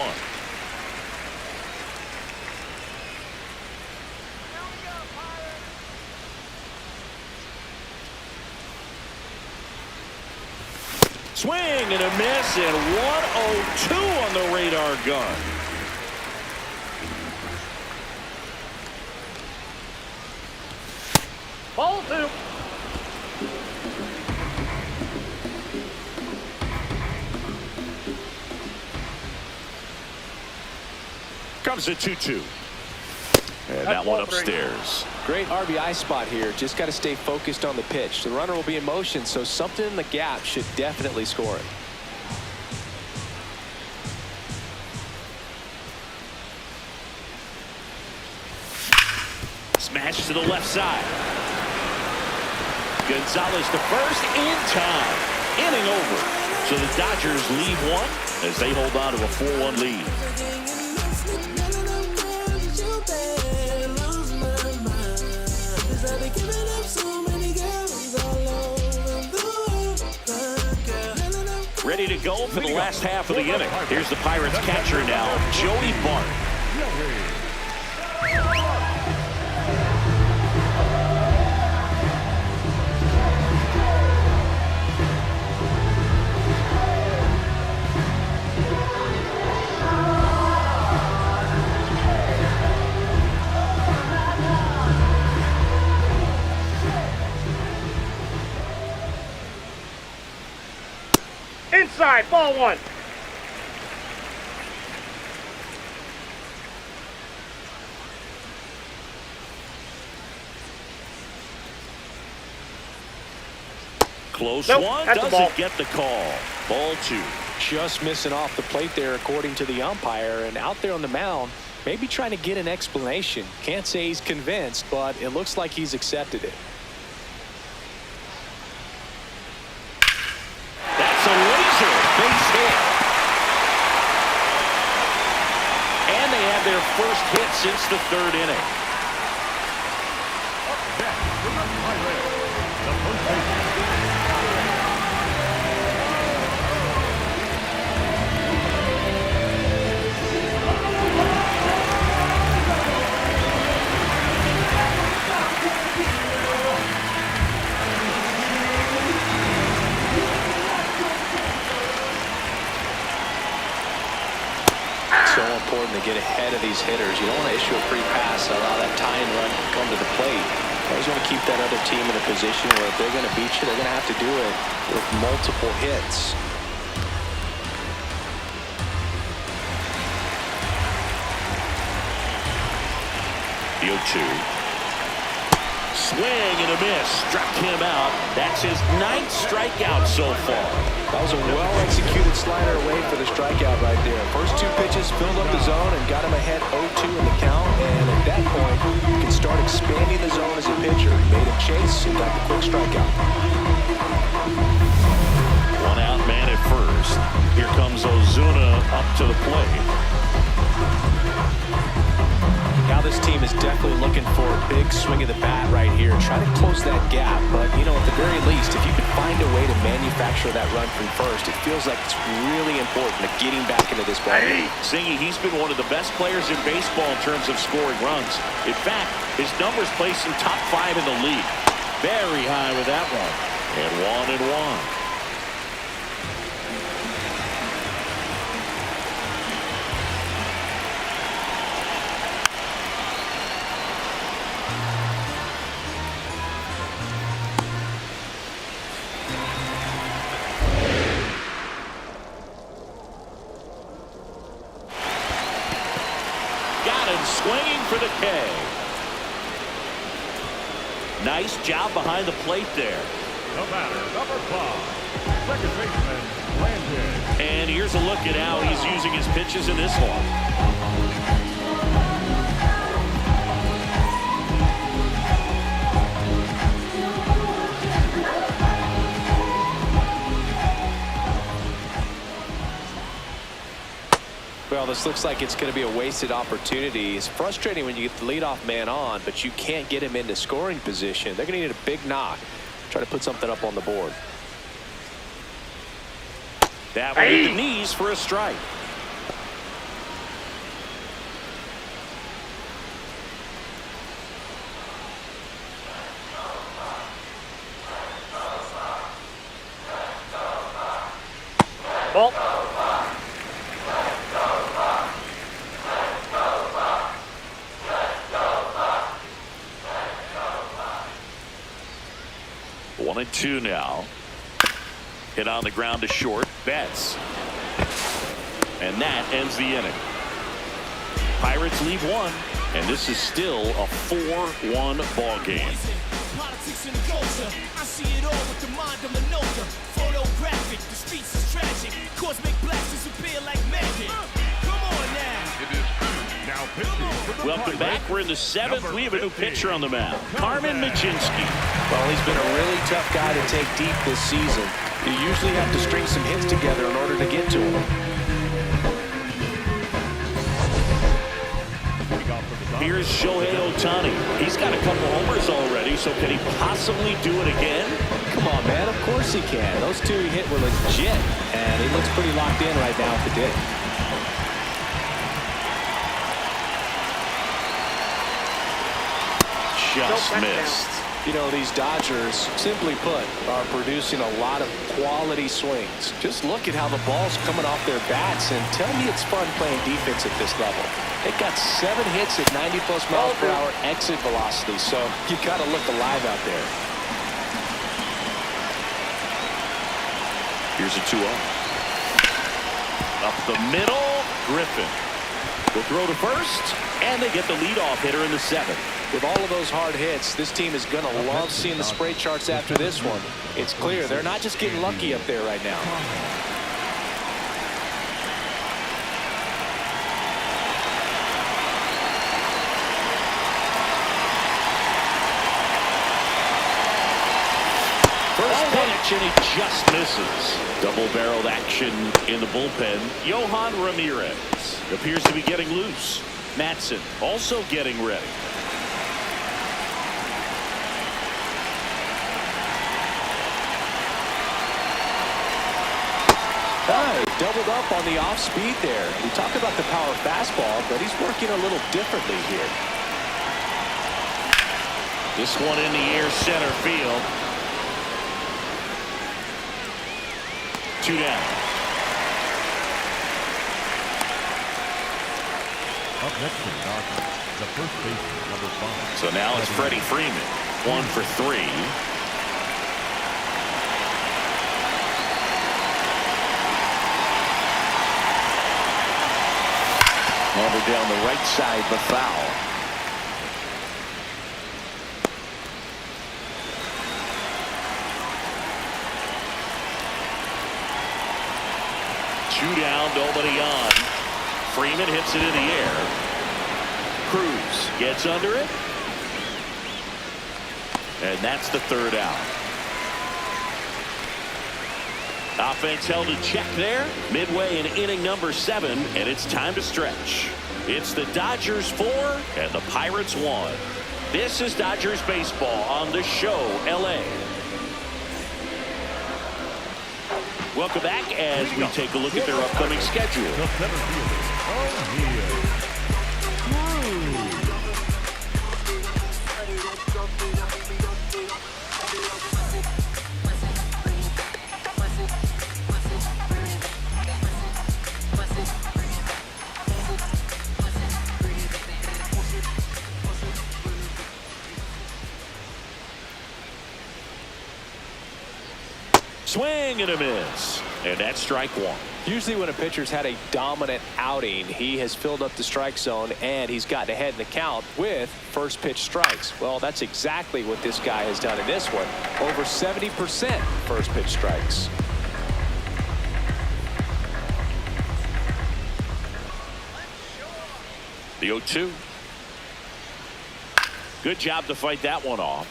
Swing and a miss, and 102 on the radar gun. Ball 2. Comes a 2-2. And That's that one ball 3. upstairs. Great RBI spot here. Just got to stay focused on the pitch. The runner will be in motion, so something in the gap should definitely score it. Smash to the left side. Gonzalez to first in time. Inning over. So the Dodgers lead 1 as they hold on to a 4-1 lead. Ready to go for the last half of the inning. Here's the Pirates catcher now, Joey Bart. Outside, ball one. Close Nope, one, that's a ball. doesn't get the call. Ball two. Just missing off the plate there, according to the umpire. And out there on the mound, maybe trying to get an explanation. Can't say he's convinced, but it looks like he's accepted it. That's a laser base hit. And they have their first hit since the third inning. Next, from the Pirates, the first baseman. So important to get ahead of these hitters. You don't want to issue a free pass, allow that tying run to come to the plate. You always want to keep that other team in a position where if they're going to beat you, they're going to have to do it with multiple hits. The 0-2. Swing and a miss. Struck him out. That's his 9th strikeout so far. That was a well-executed slider away for the strikeout right there. First two pitches filled up the zone and got him ahead 0-2 in the count. And at that point, you can start expanding the zone as a pitcher. Made a chase and got the quick strikeout. One out man at first. Here comes Ozuna up to the plate. Now this team is definitely looking for a big swing of the bat right here. Try to close that gap. But, you know, at the very least, if you could find a way to manufacture that run from first, it feels like it's really important to getting back into this ball game. Singy, he's been one of the best players in baseball in terms of scoring runs. In fact, his numbers place him top 5 in the league. Very high with that one. And 1-1. Swinging for the K. Nice job behind the plate there. The batter, number 5, second baseman, Landon. And here's a look at how he's using his pitches in this one. Well, this looks like it's going to be a wasted opportunity. It's frustrating when you get the leadoff man on, but you can't get him into scoring position. They're going to need a big knock. Try to put something up on the board. That will hit the knees for a strike. Ball. One and two now. Hit on the ground to short. Betts. And that ends the inning. Pirates leave one, and this is still a 4-1 ball game. Politics and culture, I see it all with the mind of Minoga. Photographic, the streets is tragic. Cosmic blasts disappear like magic. Come on now. It is now pitching for the Welcome back. Pirates. We're in the 7th. We have a new pitcher on the mound. Carmen Michinski. Well, he's been a really tough guy to take deep this season. You usually have to string some hits together in order to get to him. Here's Shohei Ohtani. He's got a couple homers already, so can he possibly do it again? Come on, man. Of course he can. Those two he hit were legit, and he looks pretty locked in right now at the dick. Just missed. You know, these Dodgers, simply put, are producing a lot of quality swings. Just look at how the ball's coming off their bats, and tell me it's fun playing defense at this level. They've got 7 hits at 90+ miles per hour exit velocity, so you got to look alive out there. Here's a 2-0. Up the middle, Griffin will throw to first, and they get the leadoff hitter in the 7th. With all of those hard hits, this team is going to love seeing the spray charts after this one. It's clear they're not just getting lucky up there right now. First pitch, and he just misses. Double-barreled action in the bullpen. Yohan Ramirez appears to be getting loose. Matson also getting ready. Doubled up on the off speed there. We talked about the power fastball, but he's working a little differently here. This one in the air, center field. 2 down. Up next to the Dodgers, the first baseman, number 5. So now it's Freddie Freeman. 1 for 3. Over down the right side, but foul. Two down, nobody on. Freeman hits it in the air. Cruz gets under it. And that's the 3rd out. Offense held in check there. Midway in inning number 7, and it's time to stretch. It's the Dodgers 4 and the Pirates 1. This is Dodgers baseball on The Show, LA. Welcome back as we take a look at their upcoming schedule. The center fielder, O'Neal. Swing and a miss. And that's strike 1. Usually when a pitcher's had a dominant outing, he has filled up the strike zone and he's gotten ahead in the count with first pitch strikes. Well, that's exactly what this guy has done in this one. Over 70% first pitch strikes. The 0-2. Good job to fight that one off.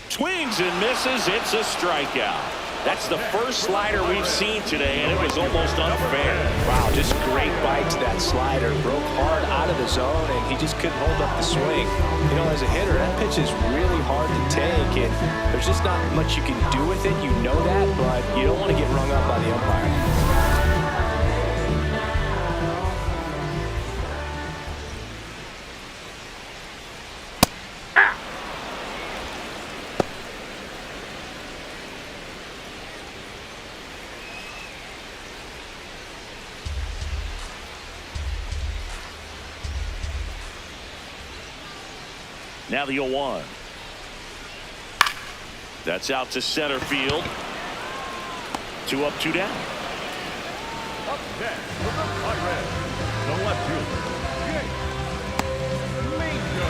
Swings and misses. It's a strikeout. That's the first slider we've seen today, and it was almost unfair. Wow, just great bite to that slider. Broke hard out of the zone, and he just couldn't hold up the swing. You know, as a hitter, that pitch is really hard to take, and there's just not much you can do with it. You know that, but you don't want to get rung up by the umpire. Now the 0-1. That's out to center field. 2 up, 2 down. Up next for the Pirates, the left fielder,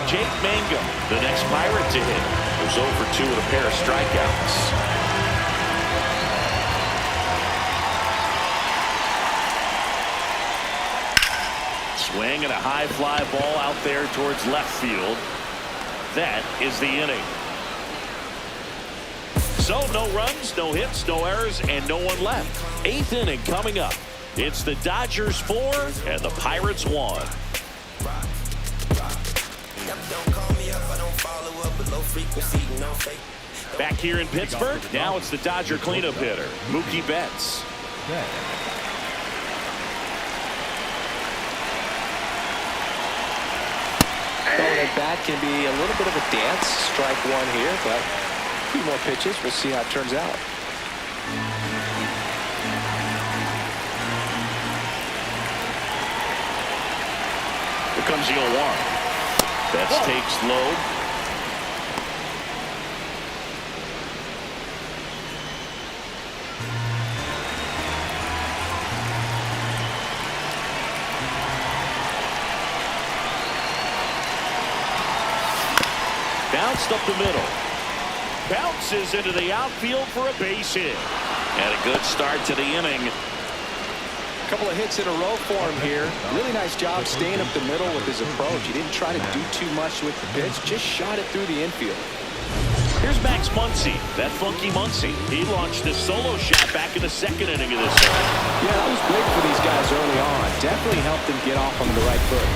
Jake Mangum, the next Pirate to hit. Was 0 for 2 with a pair of strikeouts. Swing and a high fly ball out there towards left field. That is the inning. So no runs, no hits, no errors, and no one left. 8th inning coming up. It's the Dodgers 4 and the Pirates 1. Back here in Pittsburgh, now it's the Dodger cleanup hitter, Mookie Betts. That bat can be a little bit of a dance. Strike 1 here, but a few more pitches. We'll see how it turns out. The comes the 0-1. Betts takes low. Bounced up the middle. Bounces into the outfield for a base hit. And a good start to the inning. A couple of hits in a row for him here. Really nice job staying up the middle with his approach. He didn't try to do too much with the pitch, just shot it through the infield. Here's Max Muncy, that funky Muncy. He launched a solo shot back in the second inning of this one. Yeah, that was big for these guys early on. Definitely helped them get off on the right foot.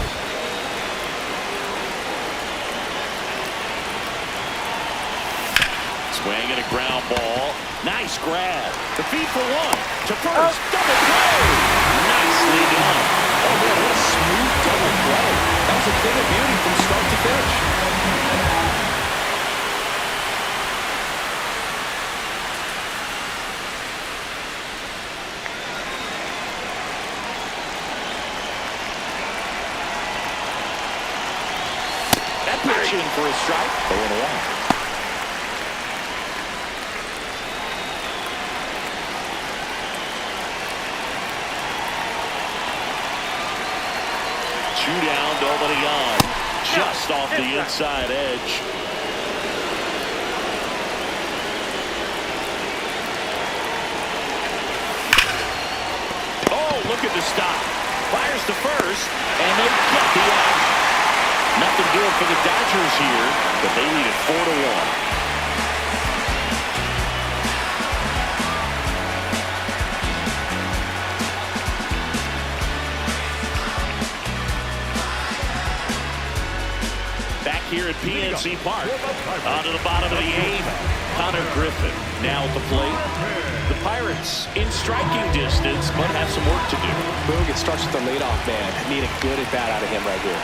Swing and a ground ball. Nice grab. The feed for one. To first. Double play. Nicely done. Oh, man, what a smooth double play. That was a thing of beauty from start to finish. That pitch in for a strike. 0-1. Two down, nobody on. Just off the inside edge. Oh, look at the stop. Fires to first, and they get the out. Nothing doing for the Dodgers here, but they lead it 4-1. Here at PNC Park. On to the bottom of the 8th. Connor Griffin now at the plate. The Pirates in striking distance, but have some work to do. Boog, it starts with the leadoff man. Need a good at bat out of him right here.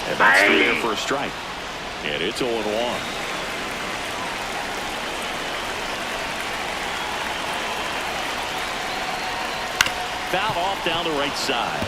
And that's through there for a strike. And it's 0-1. Foul off down the right side.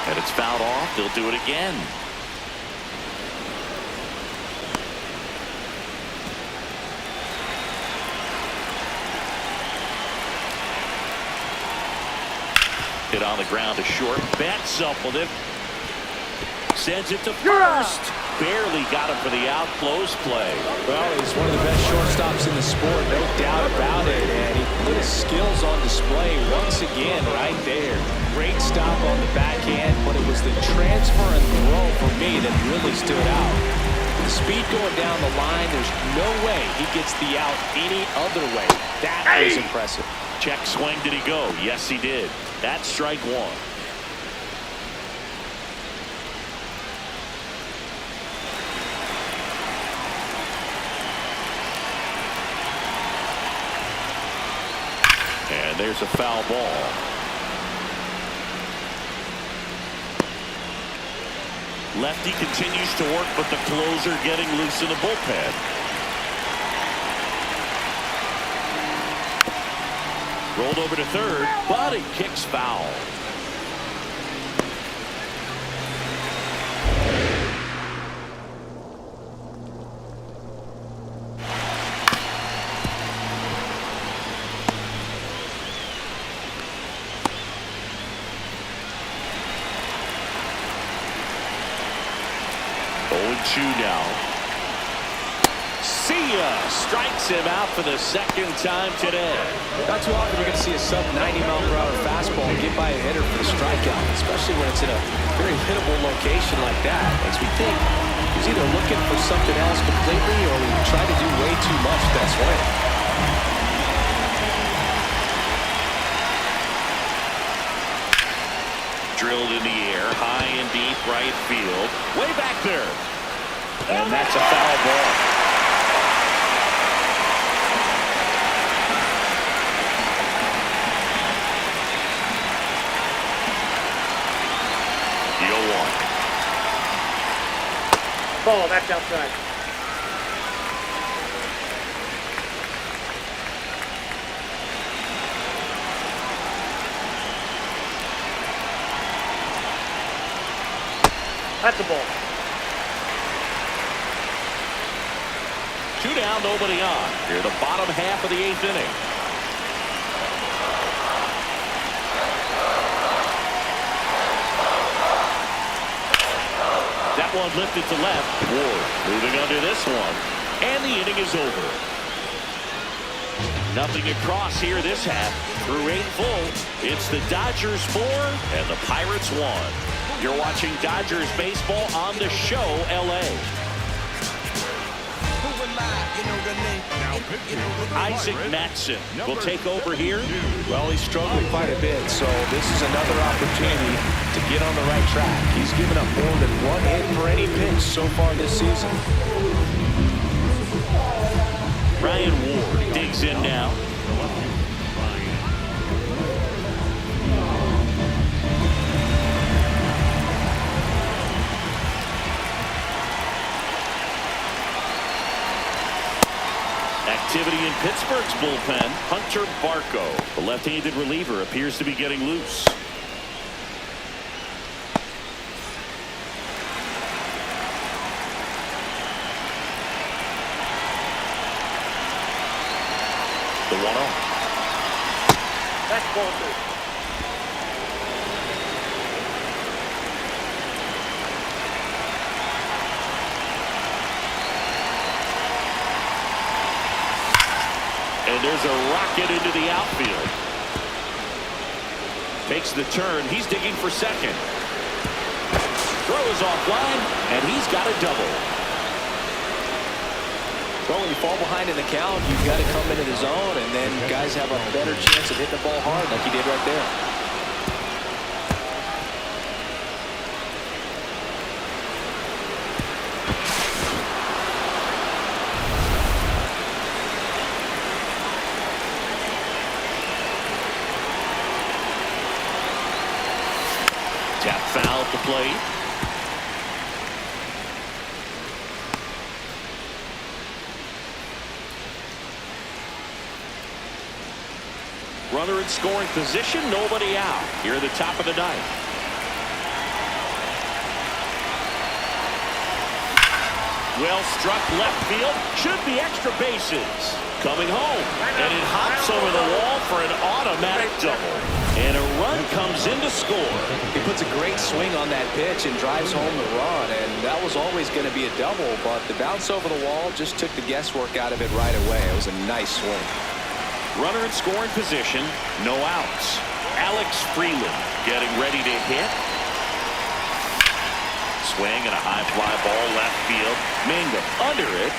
And it's fouled off. They'll do it again. Hit on the ground to short. Betts up with it. Sends it to first. Barely got him for the out. Close play. Well, he's one of the best shortstops in the sport, no doubt about it. And he put his skills on display once again right there. Great stop on the backhand, but it was the transfer and throw for me that really stood out. The speed going down the line, there's no way he gets the out any other way. That is impressive. Check swing. Did he go? Yes, he did. That's strike one. And there's a foul ball. Lefty continues to work, but the closer getting loose in the bullpen. Rolled over to third, but it kicks foul. Now. See ya! Strikes him out for the second time today. Not too often you're going to see a sub-90-mile-per-hour fastball get by a hitter for the strikeout, especially when it's in a very hittable location like that. Makes me think he's either looking for something else completely or he tried to do way too much with that swing. Drilled in the air. High and deep right field. Way back there. And that's a foul ball. The 0-1. Ball, that's outside. That's a ball. 2 down, nobody on. Here, the bottom half of the 8th inning. That one lifted to left. Ward moving under this one. And the inning is over. Nothing across here this half. Through 8 full, it's the Dodgers 4 and the Pirates 1. You're watching Dodgers baseball on the show, LA. Isaac Matson will take over here. Well, he's struggling quite a bit, so this is another opportunity to get on the right track. He's given up more than 1 hit for any pitch so far this season. Ryan Ward digs in now. Activity in Pittsburgh's bullpen. Hunter Barco, the left-handed reliever, appears to be getting loose. The 1-0. That's ball 2. And there's a rocket into the outfield. Takes the turn. He's digging for second. Throw is offline, and he's got a double. Well, when you fall behind in the count, you've got to come into the zone, and then guys have a better chance of hitting the ball hard like he did right there. Tap foul at the plate. Runner in scoring position, nobody out. Here at the top of the 9th. Well struck left field. Should be extra bases. Coming home. And it hops over the wall for an automatic double. And a run comes in to score. He puts a great swing on that pitch and drives home the run, and that was always going to be a double, but the bounce over the wall just took the guesswork out of it right away. It was a nice swing. Runner in scoring position, no outs. Alex Freeland getting ready to hit. Swing and a high fly ball left field. Mingo under it.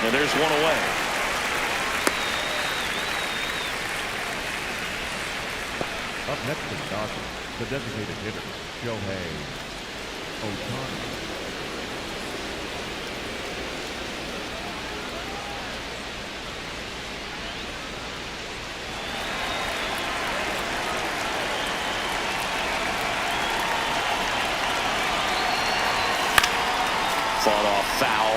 And there's one away. Up next for the Dodgers, the designated hitter, Shohei Ohtani. Fought off foul.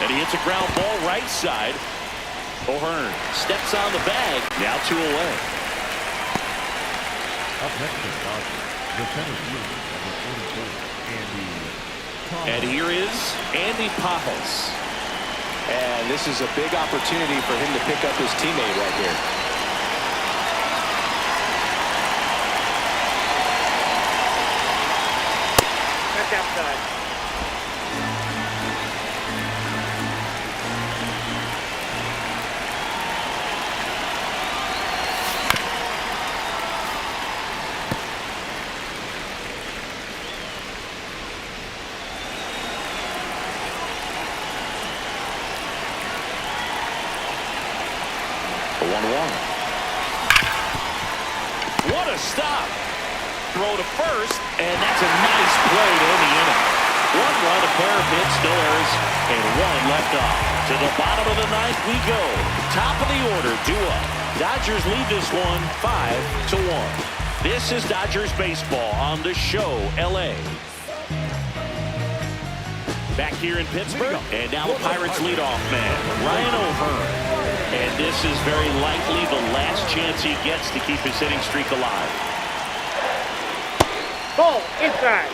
And he hits a ground ball right side. O'Hearn steps on the bag. Now 2 away. Up next for the Dodgers, the center fielder, number 44, Andy Pajas. And here is Andy Pajas. And this is a big opportunity for him to pick up his teammate right here. That's outside. 1-1. What a stop. Throw to first, and that's a nice play to end the inning. 1 run, a pair of hits, no errors, and 1 left off. To the bottom of the 9th we go. Top of the order, due up. Dodgers lead this one 5-1. This is Dodgers baseball on the show, LA. Back here in Pittsburgh, and now the Pirates leadoff man, Ryan O'Hearn. And this is very likely the last chance he gets to keep his hitting streak alive. Ball inside.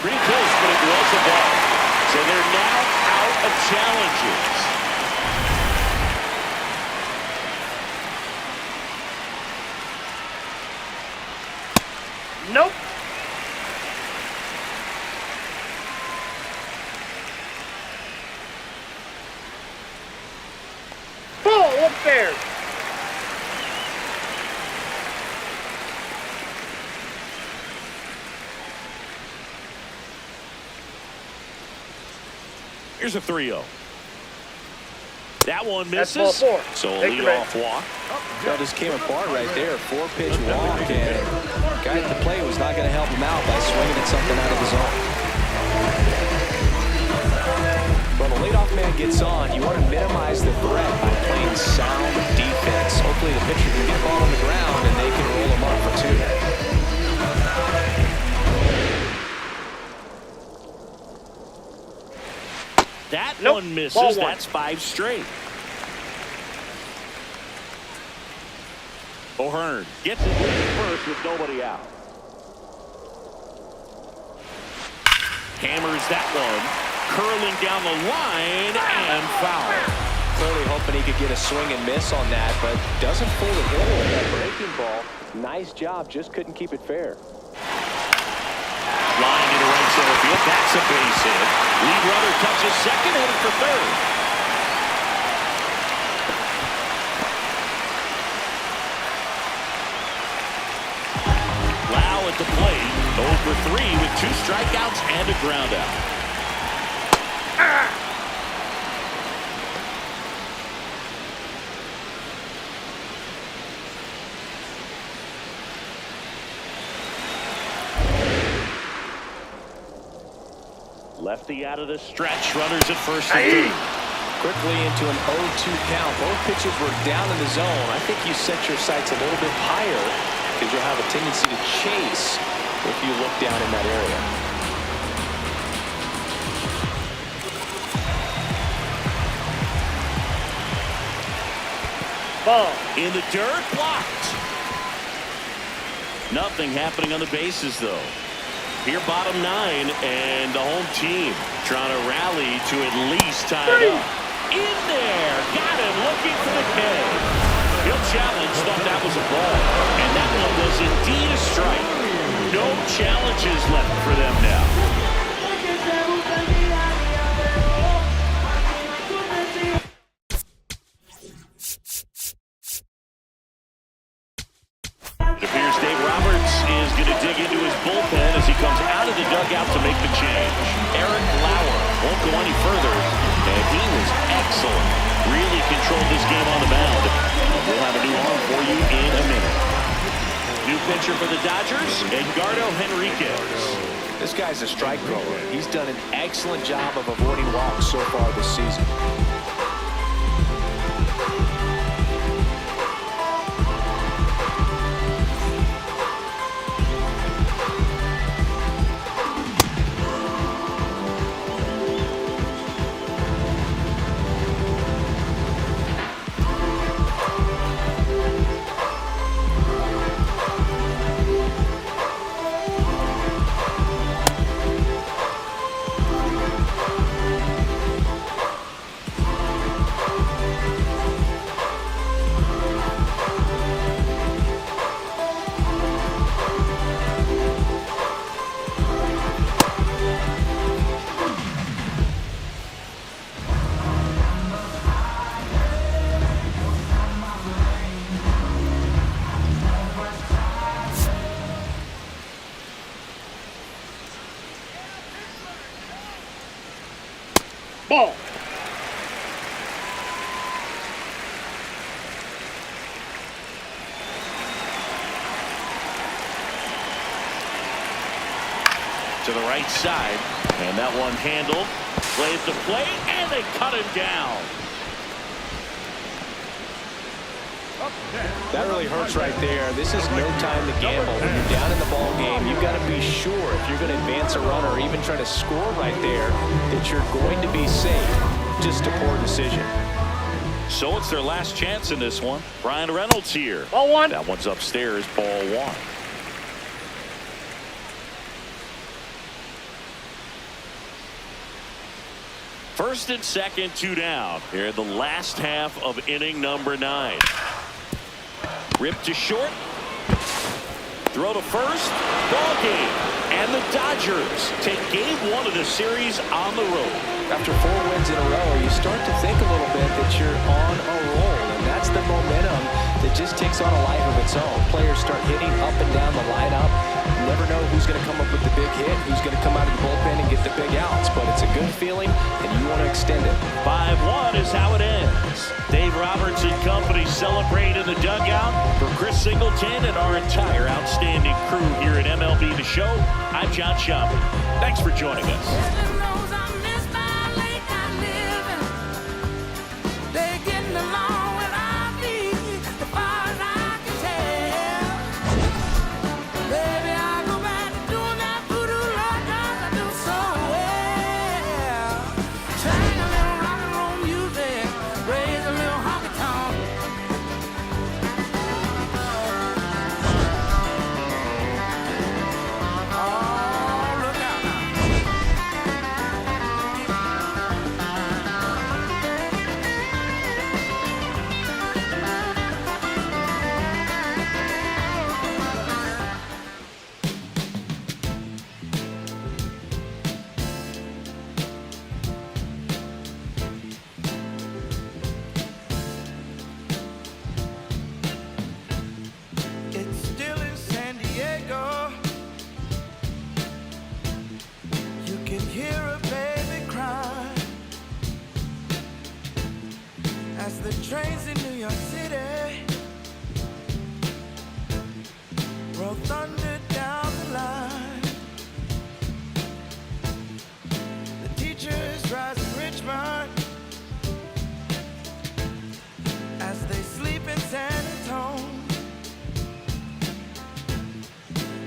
Pretty close, but it was a ball. So they're now out of challenges. Nope. Ball upstairs. Here's a 3-0. That one misses. That's ball 4. So a Take the leadoff walk. That just came apart right there. 4-pitch walk, and the guy at the plate was not going to help him out by swinging at something out of the zone. When a leadoff man gets on, you want to minimize the threat by playing sound defense. Hopefully the pitcher can get the ball on the ground and they can roll him up for 2. That Nope. one misses. Ball 1. That's 5 straight. O'Hearn gets it first with nobody out. Hammers that one. Curling down the line and foul. Clearly hoping he could get a swing and miss on that, but doesn't fool the hitter with that breaking ball. Nice job, just couldn't keep it fair. Line to the right center field. That's a base hit. Lead runner touches second, headed for third. Lau at the plate. 0 for 3 with 2 strikeouts and a ground out. Lefty out of the stretch. Runners at first and third. Quickly into an 0-2 count. Both pitches were down in the zone. I think you set your sights a little bit higher because you'll have a tendency to chase if you look down in that area. Ball. In the dirt, blocked. Nothing happening on the bases, though. Here, bottom 9, and the home team trying to rally to at least tie it up. In there, got him looking for the K. He'll challenge, thought that was a ball, and that one was indeed a strike. No challenges left for them now. It appears Dave Roberts is going to dig into his bullpen as he comes out of the dugout to make the change. Eric Lauer won't go any further, and he was excellent. Really controlled this game on the mound. We'll have a new arm for you in a minute. New pitcher for the Dodgers, Edgardo Henriquez. This guy's a strike thrower. He's done an excellent job of avoiding walks so far this season. Ball. To the right side, and that one handled. Plays the play, and they cut him down. That really hurts right there. This is no time to gamble. When you're down in the ball game, you've got to be sure if you're going to advance a run or even try to score right there that you're going to be safe. Just a poor decision. So it's their last chance in this one. Brian Reynolds here. Ball one. That one's upstairs, ball one. First and second, 2 down. Here in the last half of inning number 9. Ripped to short. Throw to first. Ball game. And the Dodgers take game 1 of the series on the road. After 4 wins in a row, you start to think a little bit that you're on a roll. And that's the momentum that just takes on a life of its own. Players start hitting up and down the lineup. You never know who's going to come up with the big hit, who's going to come out of the bullpen and get the big outs. But it's a good feeling, and you want to extend it. 5-1 is how it ends. Dave Roberts and company celebrate in the dugout. For Chris Singleton and our entire outstanding crew here at MLB The Show, I'm John Schaub. Thanks for joining us. Trains in New York City roll thunder down the line. The teachers rise in Richmond as they sleep in San Antonio,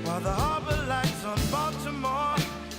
while the